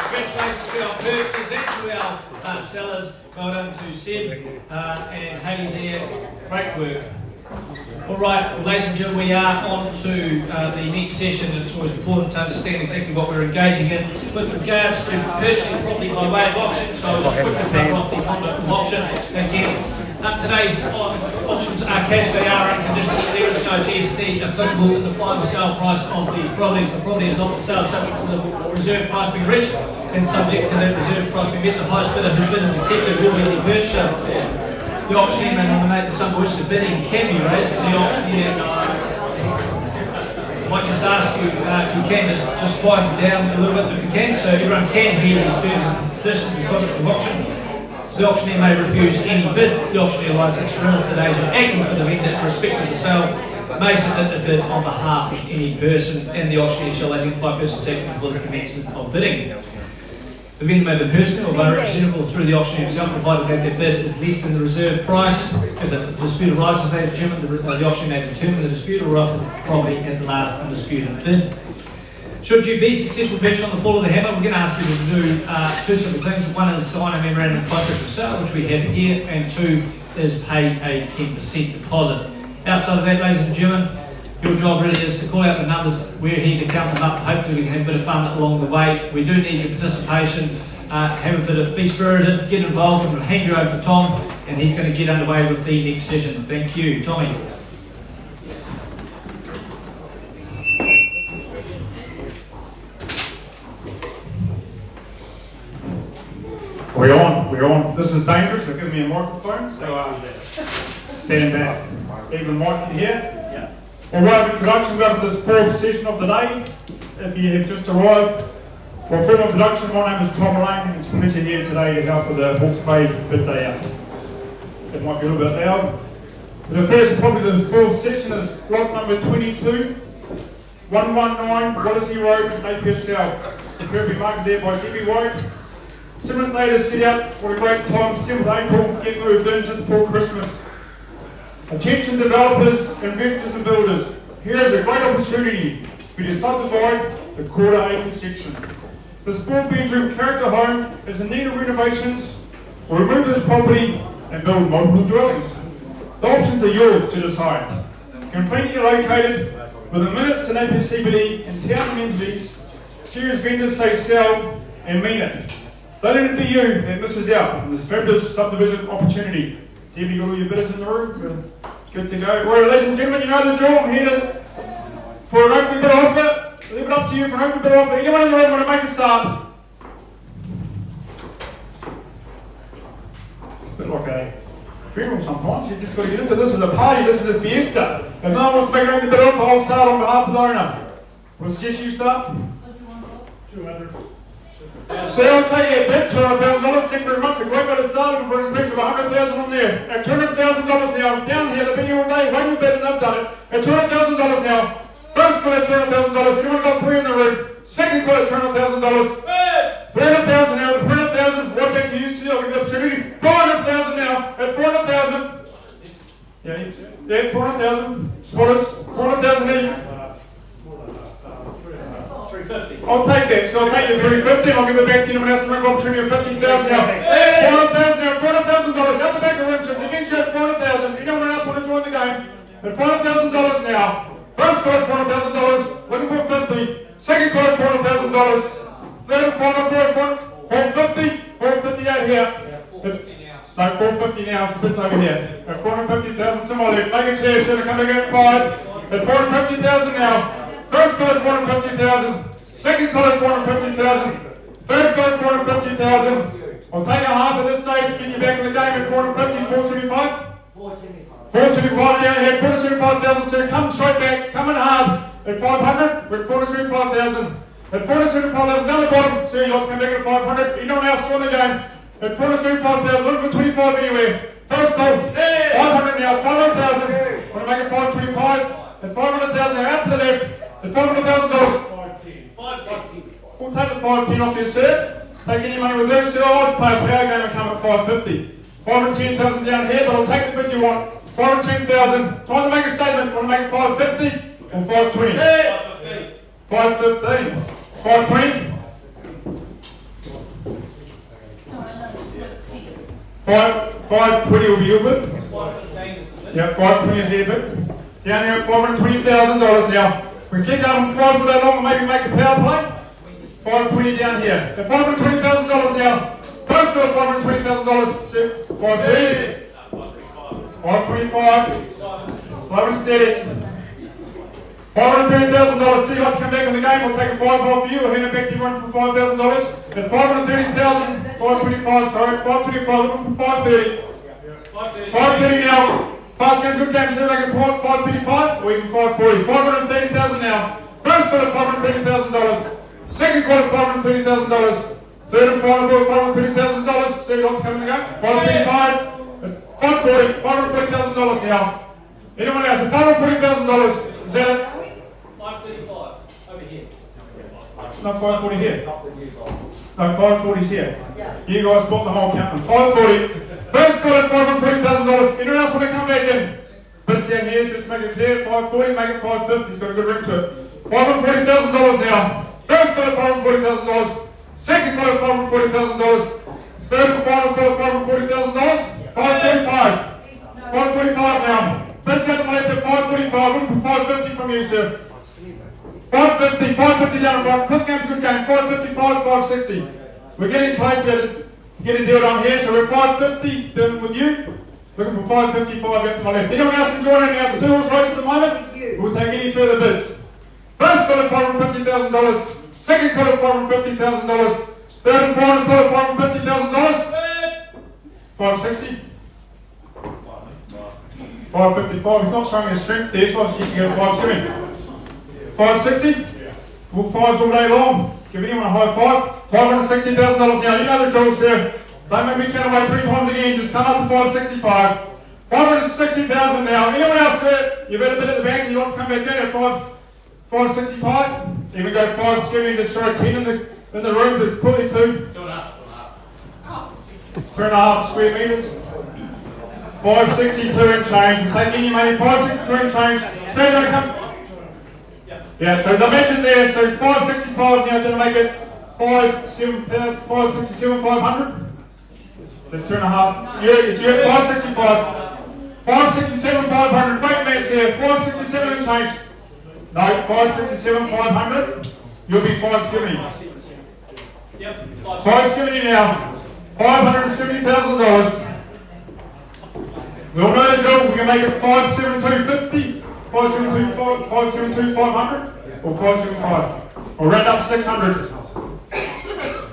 Congratulations to our purchasers and to our sellers. Well done to Seb and Haley there. Great work. All right, well, ladies and gentlemen, we are on to the next session. It's always important to understand exactly what we're engaging in with regards to purchasing property by way of auction. So I'll just quickly cover off the conduct of auction again. Today's auctions are cash, they are unconditional. There is no GST applicable in the final sale price of these properties. The property is off the sale subject to the reserve price being reached, and subject to that reserve price being met. The highest bidder whose bid is accepted will be the purchaser. The auctioneer may nominate the sum for which the bidding can be raised, and the auctioneer might just ask you if you can just quiet down a little bit if you can, so everyone can hear these terms and conditions and conduct of auction. The auctioneer may refuse any bid. The auctioneer licensed registered agent acting for the vendor in respect of the sale may submit a bid on behalf of any person, and the auctioneer shall identify persons acting for the commencement of bidding. The vendor may be personally or by representative through the auctioneer himself, provided that their bid is less than the reserve price. If the dispute arises, they determine the auctioneer may determine the dispute or offer the property at the last undisputed bid. Should you be successful purchase on the fall of the hammer, we're going to ask you to do two simple things. One is sign a memorandum of contract of sale, which we have here, and two is pay a 10% deposit. Outside of that, ladies and gentlemen, your job really is to call out the numbers. We're here to count them up. Hopefully we can have a bit of fun along the way. We do need your participation. Have a bit of, be spirited, get involved, and we'll hand you over to Tom, and he's going to get underway with the next session. Thank you. Tommy. We're on. This is dangerous. They're giving me a microphone, so stand back. Even Mike here. All right, introduction, we're to this fourth session of the day. If you have just arrived, for a further introduction, my name is Tom Lane, and it's a pleasure here today to help with the Hawke's Bay bid day out. It might be a little bit loud. The first, probably the fourth session is block number 22, 119 Odyssey Road, Napier South. Superbly marked there by Debbie White. Similar date is set out for a great time, 7th April, get moved in just before Christmas. Attention developers, investors and builders, here is a great opportunity for you to subdivide the quarter-acre section. This 4-bedroom character home is in need of renovations, or remove this property and build multiple dwellings. The options are yours to decide. Conveniently located within minutes to Napier CBD and town amenities, serious vendors say sell and mean it. Don't let it be you that misses out on this fabulous subdivision opportunity. Debbie, you got all your bidders in the room? Good to go. Right, ladies and gentlemen, you know the drill. I'm here for an opening bid offer. Leave it up to you for an opening bid offer. Anyone in the room want to make a start? It's a bit like a funeral sometimes. You just got to get into this. This is a party. This is a fiesta. If no one wants to make an opening bid offer, I'll start on behalf of the owner. We'll suggest you start. 200. So I'll tell you a bid, $200,000. Thank you very much. A great way to start, looking for an increase of $100,000 on there. At $200,000 now, down here, they've been here all day, waiting bid and they've done it. At $200,000 now, first call at $200,000. Anyone got three in the room? Second call at $200,000. $300,000 now, at $300,000. Right back to you, see, I'll give you the opportunity. $400,000 now, at $400,000. Yeah, $400,000. Spotters, $400,000 here. 350. I'll take that. So I'll take the 350 and I'll give it back to you. Anyone else in the room, opportunity of 15,000 now. $400,000 now, $400,000. Out the back of the room, so it's against you at $400,000. Anyone else want to join the game? At $400,000 now. First call at $400,000. Looking for 50. Second call at $400,000. Third and final over here. No, 450 now, it's the bits over here. At 450,000 to my left. Make it clear, sir, come again at 5. At 450,000 now. First call at 450,000. Second call at 450,000. Third call at 450,000. I'll take a half at this stage, get you back in the game at 450, 475. 475 down here, 475,000, sir. Come straight back, come in hard. At 500, we're at 475,000. At 475,000, down the bottom, sir, you'll have to come back at 500. You don't now score the game. At 475,000, look for 25 anywhere. First call, 500 now, 500,000. Want to make it 525. At 500,000, now out to the left. At $500,000. 510. We'll take the 510 off here, sir. Take any money with them, sir. I'd pay a power game and come at 550. 510,000 down here, but I'll take the bid you want. 510,000. Time to make a statement. Want to make it 550 or 520? 515. 520. 520 will be your bid. Yeah, 520 is your bid. Down here at $520,000 now. We can keep going 5 for that long and maybe make a power play. 520 down here. At $520,000 now. First bill $520,000. 530. 525. Slow and steady. $530,000. Two guys come back in the game. We'll take a 5 off you. We'll hand it back to you for $5,000. At $530,000. 525. Sorry. 525. Looking for 530. 530 now. Fast game, good game. So make it 535. Or even 540. $530,000 now. First bill at $530,000. Second quarter, $530,000. Third and final quarter, $530,000. So you want to come in the game? 535. 540. $540,000 now. Anyone else? $540,000. Is that it? 535. Over here. No, 540 here. No, 540's here. You guys bought the whole count. 540. First quarter, $540,000. Anyone else want to come back in? Put it down here, so just make it clear. 540, make it 550. It's got a good ring to it. $540,000 now. First quarter, $540,000. Second quarter, $540,000. Third and final quarter, $540,000. 545. 545 now. Let's have the left at 545. Looking for 550 from you, sir. 550. 550 down in front. Quick game's a good game. 555, 560. We're getting close to get a deal done here, so we're at 550 doing with you. Looking for 555 out to my left. Anyone else can join in now? So 2 horse race at the moment. We'll take any further bids. First quarter, $550,000. Second quarter, $550,000. Third and final quarter, $550,000. 560. 555. He's not showing his strength there, so I should go 570. 560. Well, 5s all day long. Give anyone a high five. $560,000 now. You know the drills there. Don't make me count away 3 times again. Just come up to 565. 560,000 now. Anyone else, sir? You've had a bit at the bank and you want to come back in at 565? Even go 570, just throw a 10 in the room to put me to 2.5 square metres. 562 and change. We'll take any money. 562 and change. So you're going to come. Yeah, so dimension there. So 565 now. Going to make it 567, 500. That's 2.5. Yeah, it's you at 565. 567, 500. Great mess there. 567 and change. No, 567, 500. You'll be 570. Yep. 570 now. $570,000. We all know the drill. We can make it 572.50, 572, 500, or 575. Or round up 600.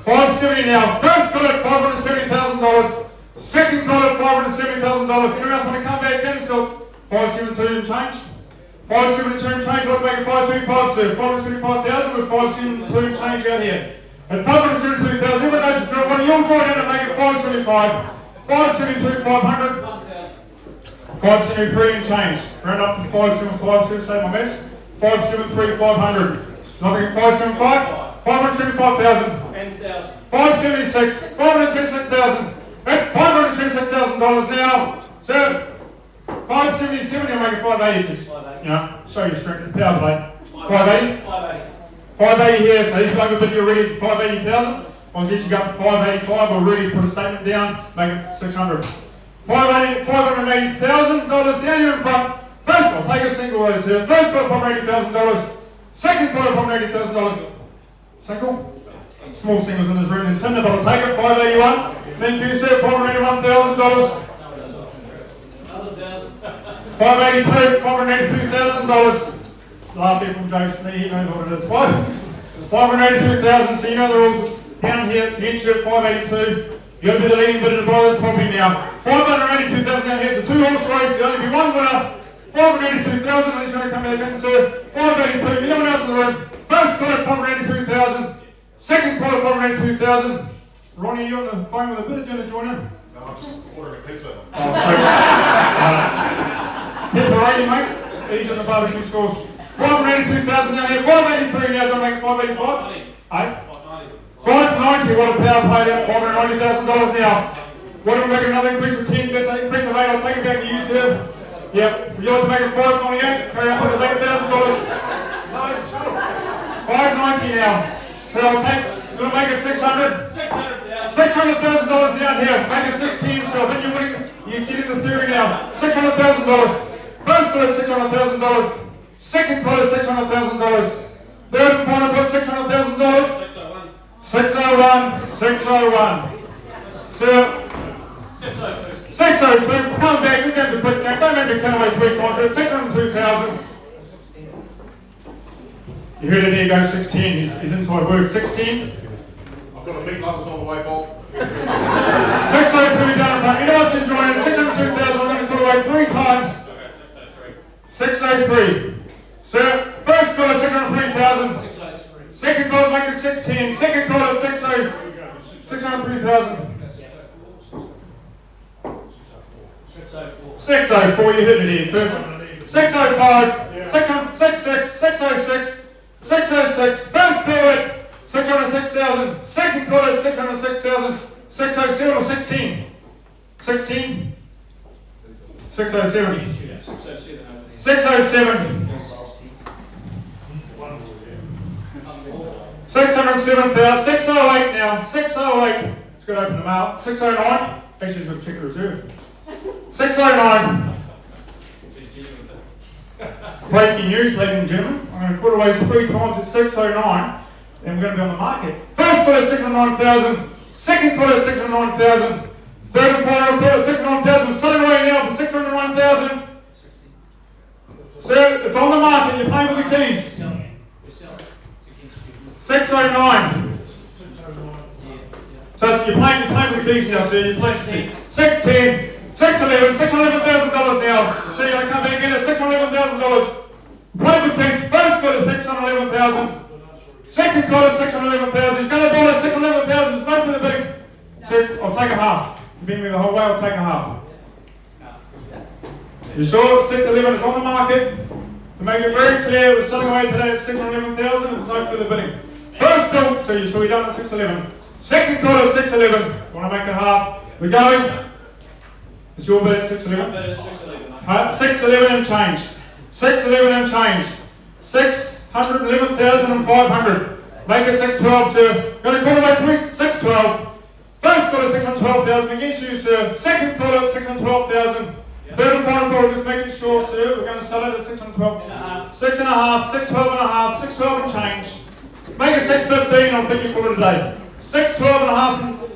570 now. First got it, $570,000. Second got it, $570,000. Anyone else want to come back in? So 572 and change. 572 and change. I'll make it 575, sir. 575,000 with 572 and change out here. And 572,000. Everyone knows the drill. Why don't you all join in and make it 575, 572, 500. 573 and change. Round up to 575, sir. Save my mess. 573, 500. Not making 575. 575,000. 576. 576,000. $576,000 now. Sir. 577, you'll make it 580. Just, show your strength and power play. 580? 580 here, so he's going to bid you already to 580,000. Once you got 585, we'll really put a statement down, make it 600. $580,000 down here in front. First of all, take a single over here. First quarter, $580,000. Second quarter, $580,000. Single? Small singles in this room. And Tinder, but I'll take it. 581. Thank you, sir. $481,000. $582,000. Last year from Joe Smee, he knows what it is. $582,000. So you know the rules. Down here, it's against you at 582. You're going to be the leading bidder to buy this property now. $582,000 down here. It's a 2-horse race. There'll only be one winner. $582,000. Unless you want to come back in, sir. $582. Anyone else in the room? First quarter, $582,000. Second quarter, $582,000. Ronnie, you on the phone with a bidder? Do you want to join in? No, I'm just ordering a pizza. Oh, sorry. Pepperoni, mate. Easy on the barbecue sauce. $582,000 down here. $583 now. Don't make it $585. Hey? $590. What a power play there. $590,000 now. What if we make another increase of 10? That's an increase of 8. I'll take it back to you, sir. Yep. Would you like to make it $598? Carry on with $8,000. $590 now. So I'll take. You want to make it $600? $600,000 down here. Make it 16. So I think you're winning. You're getting the theory now. $600,000. First bullet, $600,000. Second bullet, $600,000. Third and final bullet, $600,000. 601. 601. Sir. 602. Come back. We're going to put that. Don't make me cut away 3 times. 602,000. You heard it there, go 16. He's inside word. 16. I've got a big lumps on the way, Bob. 602 down in front. Anyone else can join in? 602,000. I'm going to put away 3 times. 603. Sir, first quarter 603,000. Second quarter make it 16. Second quarter 603,000. 604. You hit it here. First 605. 606. 606. 606. First period 606,000. Second quarter 606,000. 607 or 16. 16. 607. 607. 607,000. 608 now. 608. Let's go open the mail. 609. Actually, we'll check the reserve. 609. Breaking news, ladies and gentlemen. I'm going to put away 3 times at 609. And we're going to be on the market. First quarter 609,000. Second quarter 609,000. Third and final quarter 609,000. Selling away now for 609,000. Sir, it's on the market. You're paying with the keys. 609. So you're paying with the keys now, sir. You're paying 610. 611. $611,000 now. So you're going to come back in at $611,000. Play with keys. First quarter 611,000. Second quarter 611,000. He's going to buy at 611,000. It's no for the bidding. Sir, I'll take a half. You've been with me the whole way. I'll take a half. You sure? 611 is on the market. To make it very clear, we're selling away today at 611,000. It's no further bidding. First bill, so you sure we done at 611. Second quarter 611. Want to make it half? We're going. It's your bid at 611. 611 and change. 611 and change. 611,500. Make it 612, sir. Going to call away 612. First quarter 612,000 against you, sir. Second quarter 612,000. Third and final quarter, just making sure, sir. We're going to sell it at 612. 6.5, 612.5, 612 and change. Make it 615. I'll pick you for today. 612.5.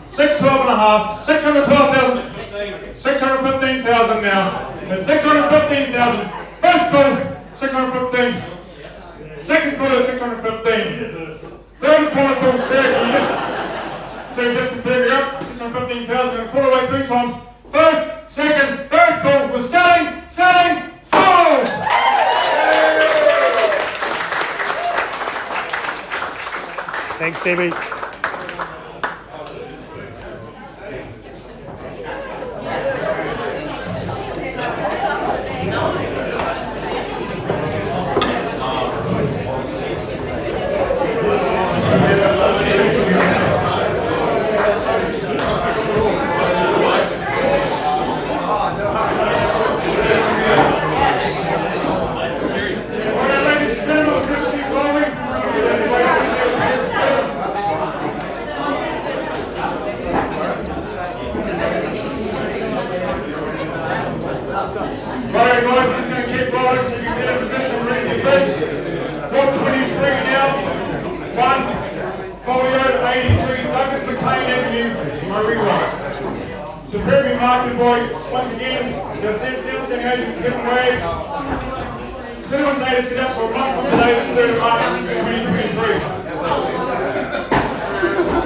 612.5. 612,000. 615,000 now. It's 615,000. First quarter 615. Second quarter 615. Third and final quarter, sir. Just to clear it up, 615,000. Going to call away 3 times. First, second, third call. We're selling, sold! Thanks, Stevie. Alright guys, we're just going to keep rolling so you can get in position ready to bid. 423 now. 1, folio, 83, Douglas. McLean Avenue, Ahuriri Road. Superbly marketed by, once again, the outstanding agent for Kevin Waves. Cinnamon data set up for a month from today, the 3rd of March 2023.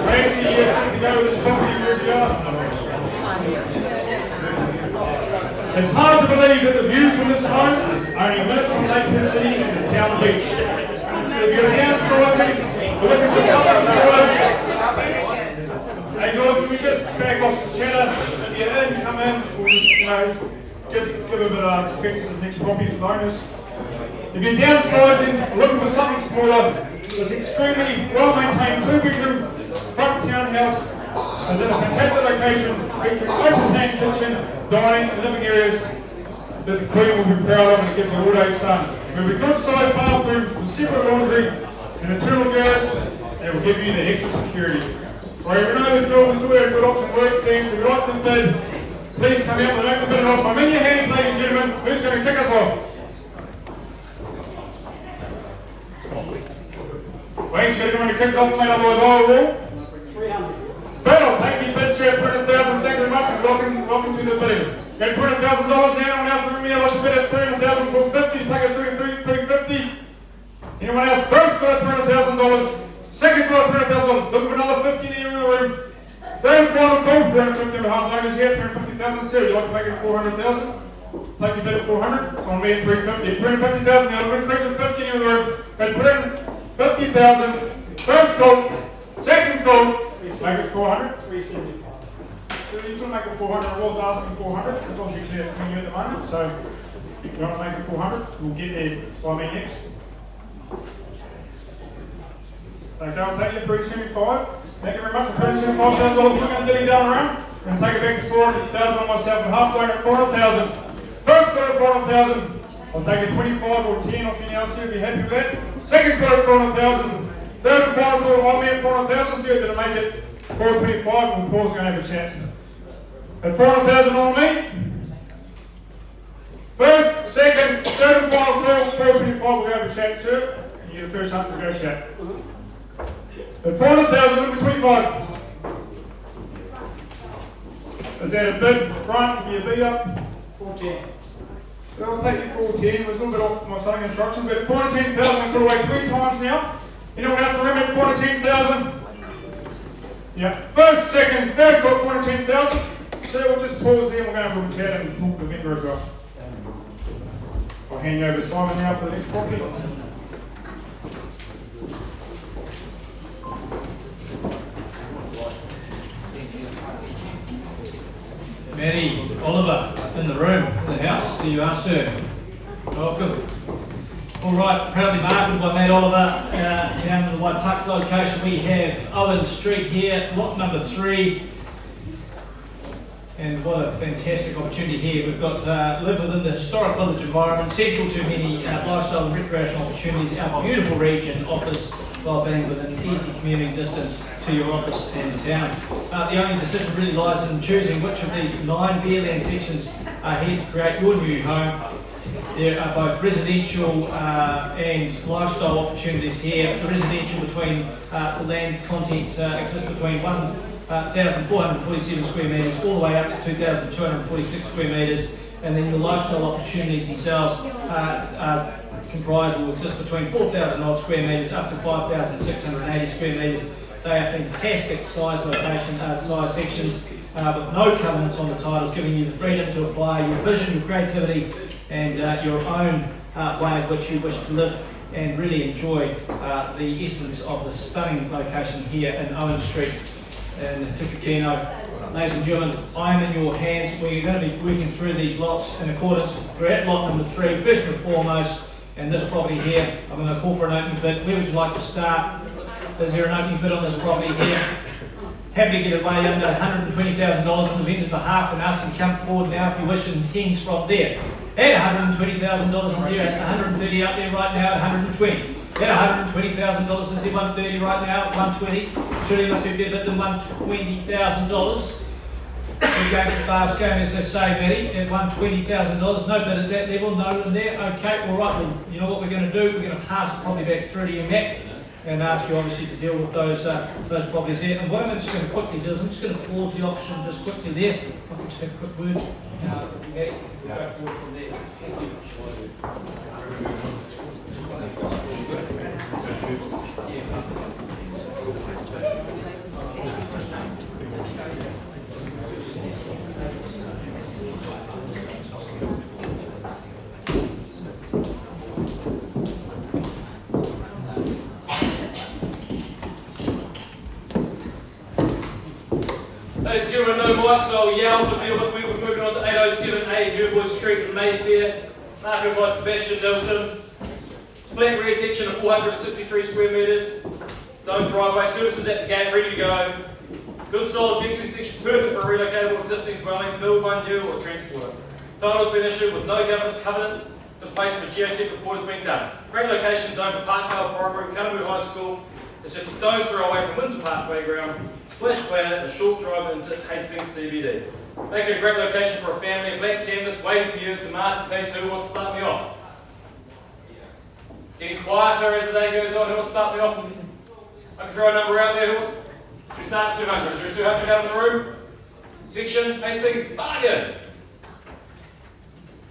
Crazy years to go with this property review. It's hard to believe that the views from this home are only minutes from Lake City and the town beach. If you're downsizing, we're looking for something to do. Hey George, can we just back off the chatter? If you didn't come in, we'll just, give a bit of respect to this next property for the owners. If you're downsizing, looking for something smaller, this extremely well-maintained 2-bedroom front townhouse is in a fantastic location, featuring open-plan kitchen, dining and living areas that the Queen will be proud of and gives her all-day sun. We have a good-sized bathroom with separate laundry and internal garage that will give you the extra security. Right, we know the drill, we still have a good option work stands. If you'd like to bid, please come out with an open bid off. I'm in your hands, ladies and gentlemen. Who's going to kick us off? Wait, you're going to kick us off, mate, otherwise I will. 300. But I'll take these bids here at 300,000. Thank you very much and welcome to the bidding. Got $200,000 now. Anyone else with me? I'd like to bid at 300,000 for 50. Take us through 350. Anyone else? First bid at $300,000. Second bid at $300,000. Looking for another 50 in the room. Third and final call, 350 and a half owners here, 350,000. Sir, you'd like to make it 400,000? Take your bid at 400. So I'm at 350. 350,000. Now we're increasing 50 in the room. At 350,000. First call. Second call. Make it 400. 375. So you can make it 400. I was asking 400. That's obviously asking you at the moment. So if you want to make it 400, we'll get there by me next. Okay, I'll take you 375. Thank you very much. $375,000 looking dilly down around. I'm going to take it back to 400,000 on myself and halfway at 400,000. First bid at 400,000. I'll take a 25 or 10 off you now, sir, if you're happy with that. Second bid at 400,000. Third and final call, I'm at 400,000, sir, did I make it 425? And Paul's going to have a chat. At 400,000 on me. First, second, third and final call, 425, we'll have a chat, sir. You get the first chance to negotiate. At 400,000, look at 25. Is that a bid? Brian, give me a bid up. 410. So I'll take you 410. It was a little bit off my selling instruction, but at 410,000, we've got away 3 times now. Anyone else remember 410,000? Yeah. First, second, third call, 410,000. So we'll just pause there. We're going to have a little chat and talk to the vendor as well. I'll hand you over to Simon now for the next property. Matty, Oliver, in the room, in the house. There you are, sir. Welcome. All right, proudly marketed by Matt Oliver, down in the Waipuck location. We have Owen Street here, lot number 3. And what a fantastic opportunity here. We've got live within the historic village environment, central to many lifestyle and recreational opportunities. Our beautiful region offers well-being within easy commuting distance to your office and town. The only decision really lies in choosing which of these 9 bare land sections are here to create your new home. There are both residential and lifestyle opportunities here. The residential between the land content exists between 1,447 square metres all the way up to 2,246 square metres, and then the lifestyle opportunities themselves comprise or exist between 4,000 odd square metres up to 5,680 square metres. They are fantastic size sections with no covenants on the titles, giving you the freedom to apply your vision, your creativity and your own way in which you wish to live and really enjoy the essence of the stunning location here in Owen Street in Tikakino. Ladies and gentlemen, I am in your hands. We're going to be working through these lots in accordance. We're at lot number 3, first and foremost, and this property here, I'm going to call for an opening bid. Where would you like to start? Is there an opening bid on this property here? Happy to get it way under $120,000 on the vendor's behalf and ask you to come forward now if you wish, and tens from there. At $120,000 is there, it's 130 up there right now at 120. At $120,000 is there, 130 right now at 120. Surely must be a better bit than $120,000. We're going to fast going, as they say, Betty, at $120,000. No bid at that level, no in there. Okay, all right, well, you know what we're going to do? We're going to pass it probably back through to you, Matt. and ask you obviously to deal with those properties there. And what I'm just going to quickly do is I'm just going to pause the auction just quickly there. I can just have a quick word. Okay, we'll go forward from there. Thank you. Ladies and gentlemen, no mics, so I'll yell, so bear with me. We're moving on to 807A Dubois Street in Mayfair. Marketed by Sebastian Nilsson. It's a flat rear section of 463 square metres. Zone driveway, services at the gate, ready to go. Good solid fencing section, perfect for a relocatable existing dwelling, build one new or transport it. Title's been issued with no government covenants. It's in place for geotech report has been done. Great location zone for Parkvale Primary, Catamu High School. It's just a stone's throw away from Windsor Park Playground, Splash Planet, and a short drive into Hastings CBD. Make it a great location for a family, a blank canvas waiting for you. It's a masterpiece. Who wants to start me off? It's getting quieter as the day goes on. Who wants to start me off? I can throw a number out there. Should we start at 200? Is there a 200 out in the room? Section, Hastings, bargain.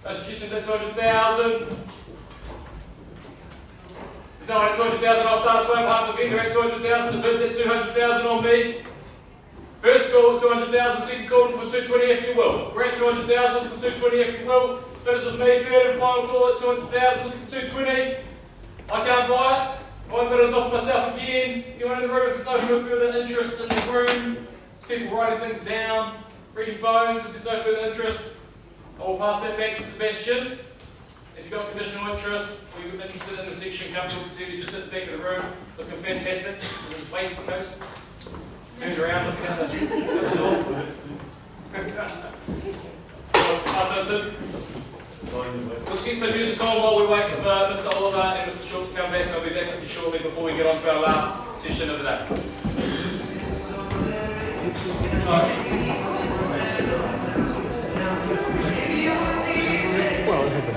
Those suggestions at 200,000. There's no one at 200,000. I'll start swaying half the vendor at 200,000. The bid's at 200,000 on me. First call at 200,000. Second call for 220 if you will. We're at 200,000 for 220 if you will. Finish with me. Third and final call at 200,000. Looking for 220. I can't buy it. I'm going to top of myself again. Anyone in the room, if there's no further interest in the room, there's people writing things down, reading phones. If there's no further interest, I will pass that back to Sebastian. If you've got conditional interest, or you're interested in the section, come talk to Stevie just at the back of the room, looking fantastic. Just waste the coat. Turns around, looking out the door. We'll set some music on while we wait for Mr. Oliver and Mr. Short to come back. They'll be back with you shortly before we get on to our last session of the day. Well, it had been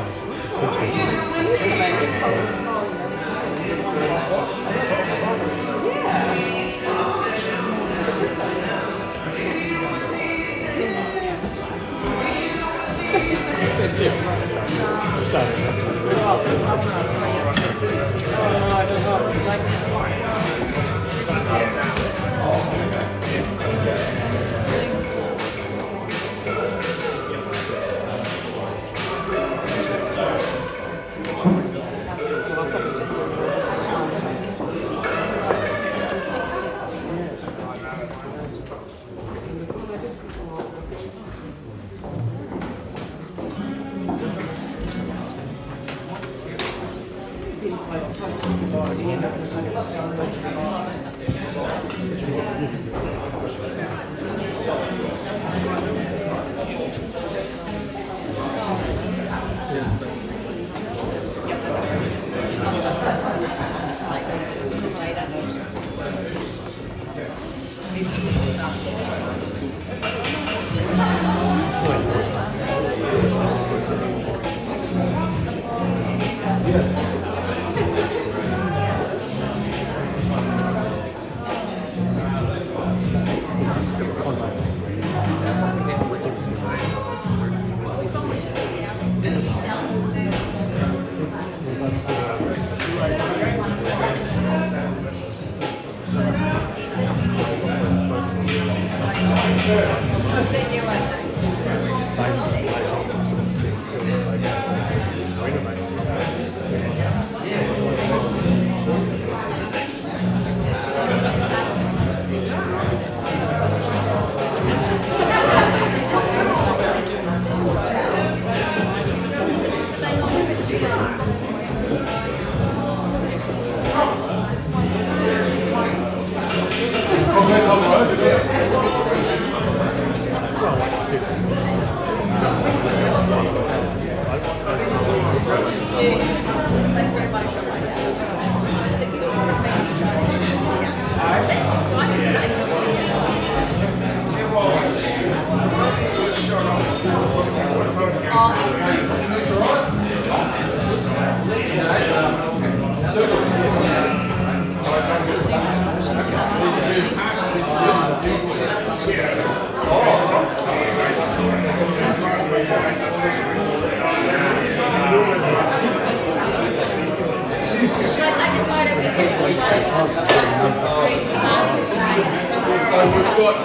So we've got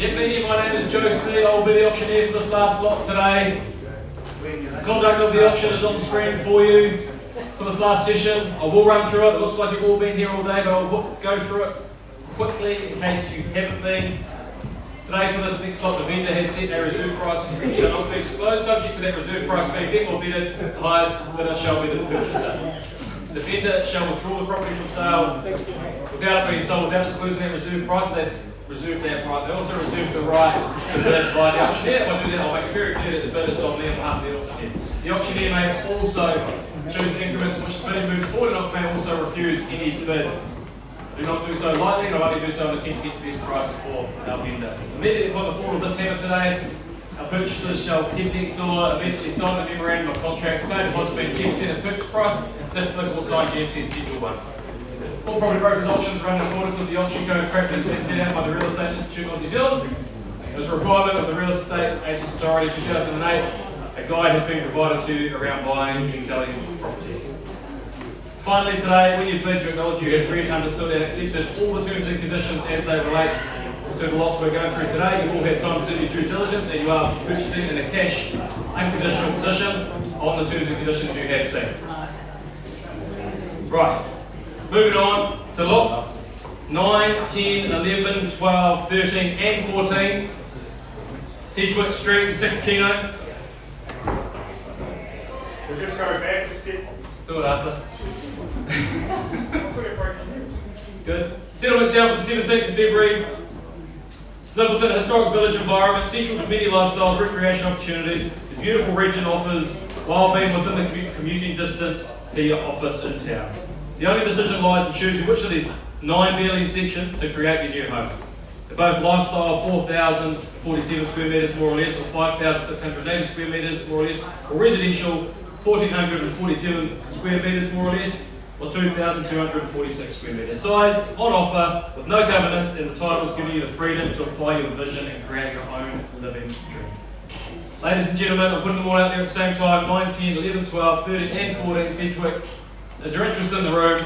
Yep, Benny, my name is Joe Smith. I will be the auctioneer for this last lot today. The conduct of the auction is on the screen for you for this last session. I will run through it. It looks like you've all been here all day, but I'll go through it quickly in case you haven't been. Today for this next lot, the vendor has set a reserve price which shall not be disclosed. Subject to that reserve price being met or bidded, the highest bidder shall be the purchaser. The vendor shall withdraw the property from sale without it being sold, without disclosing that reserve price. They reserve that right. They also reserve the right to bid by the auctioneer. If I do that, I'll make it very clear that the bid is on their behalf of the auctioneer. The auctioneer may also choose the increments in which the bidding moves forward, and may also refuse any bid. Do not do so lightly, and I only do so in an attempt to get the best price for our vendor. Immediately upon the fall of this hammer today, our purchasers shall head next door, immediately sign the memorandum of contract, pay a deposit being 10% of purchase price, and if applicable, sign GST Schedule 1. All property brokers' auctions run in accordance with the auction code of practice as set out by the Real Estate Institute of New Zealand. As a requirement of the Real Estate Agents Authority 2008, a guide has been provided to you around buying and selling property. Finally today, when you bid, you acknowledge you have read, understood and accepted all the terms and conditions as they relate to the lots we're going through today. You've all had time to do your due diligence and you are purchasing in a cash, unconditional position on the terms and conditions you have seen. Right, moving on to lot 9, 10, 11, 12, 13 and 14. Sedgwick Street, Tikakino. We'll just go back a step. Do it after. Good. Settlements down for the 17th of February. Live within a historic village environment, central to many lifestyles, recreation opportunities. The beautiful region offers while being within the commuting distance to your office in town. The only decision lies in choosing which of these 9 building sections to create your new home. They're both lifestyle, 4,047 square metres more or less, or 5,680 square metres more or less, or residential, 1,447 square metres more or less, or 2,246 square metres. Size on offer with no covenants, and the titles giving you the freedom to apply your vision and create your own living dream. Ladies and gentlemen, I'm putting them all out there at the same time: 9, 10, 11, 12, 13 and 14 Sedgwick. Is there interest in the room?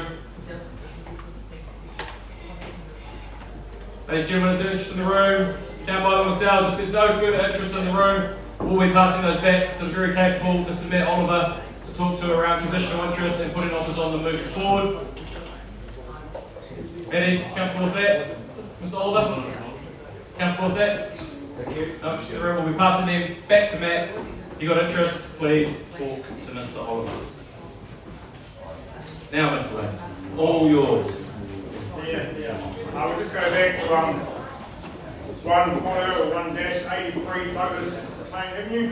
Ladies and gentlemen, is there interest in the room? Can't buy them themselves. If there's no further interest in the room, we'll be passing those back to the very capable Mr. Matt Oliver to talk to around conditional interest and putting offers on them moving forward. Matty, comfortable with that? Mr. Oliver? Comfortable with that? Thank you. No interest in the room. We'll be passing them back to Matt. If you've got interest, please talk to Mr. Oliver. Now, Mr. Lane, all yours. We'll just go back to 1-83 Douglas Plain Avenue.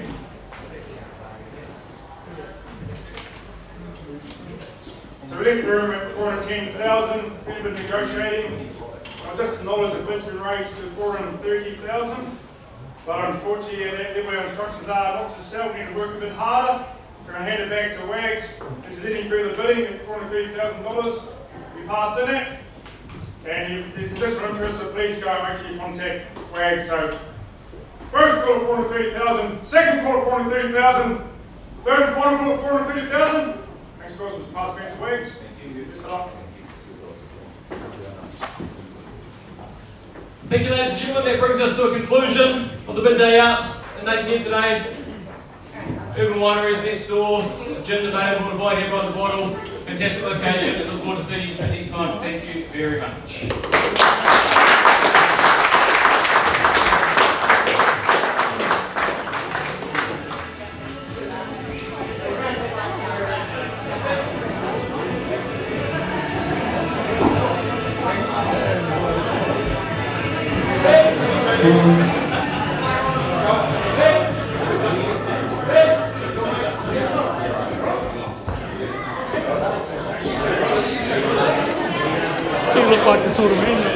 So we left the room at 410,000, been a bit negotiating. I just acknowledge the bid's been raised to 430,000, but unfortunately that level our instructions are not to sell, we need to work a bit harder. So I'm going to hand it back to Wags. If there's any further bidding at $430,000, we passed in it. And if you're just interested, please go and make sure you contact Wags. So first call at 430,000, second call at 430,000, third and final call at 430,000. Next course was passed back to Wags. Thank you, ladies and gentlemen. That brings us to a conclusion of the bid day out in Napier today. Urban Winery is next door. There's a gin available to buy here by the bottle. Fantastic location, and look forward to seeing you next time. Thank you very much. You look like the sort of man that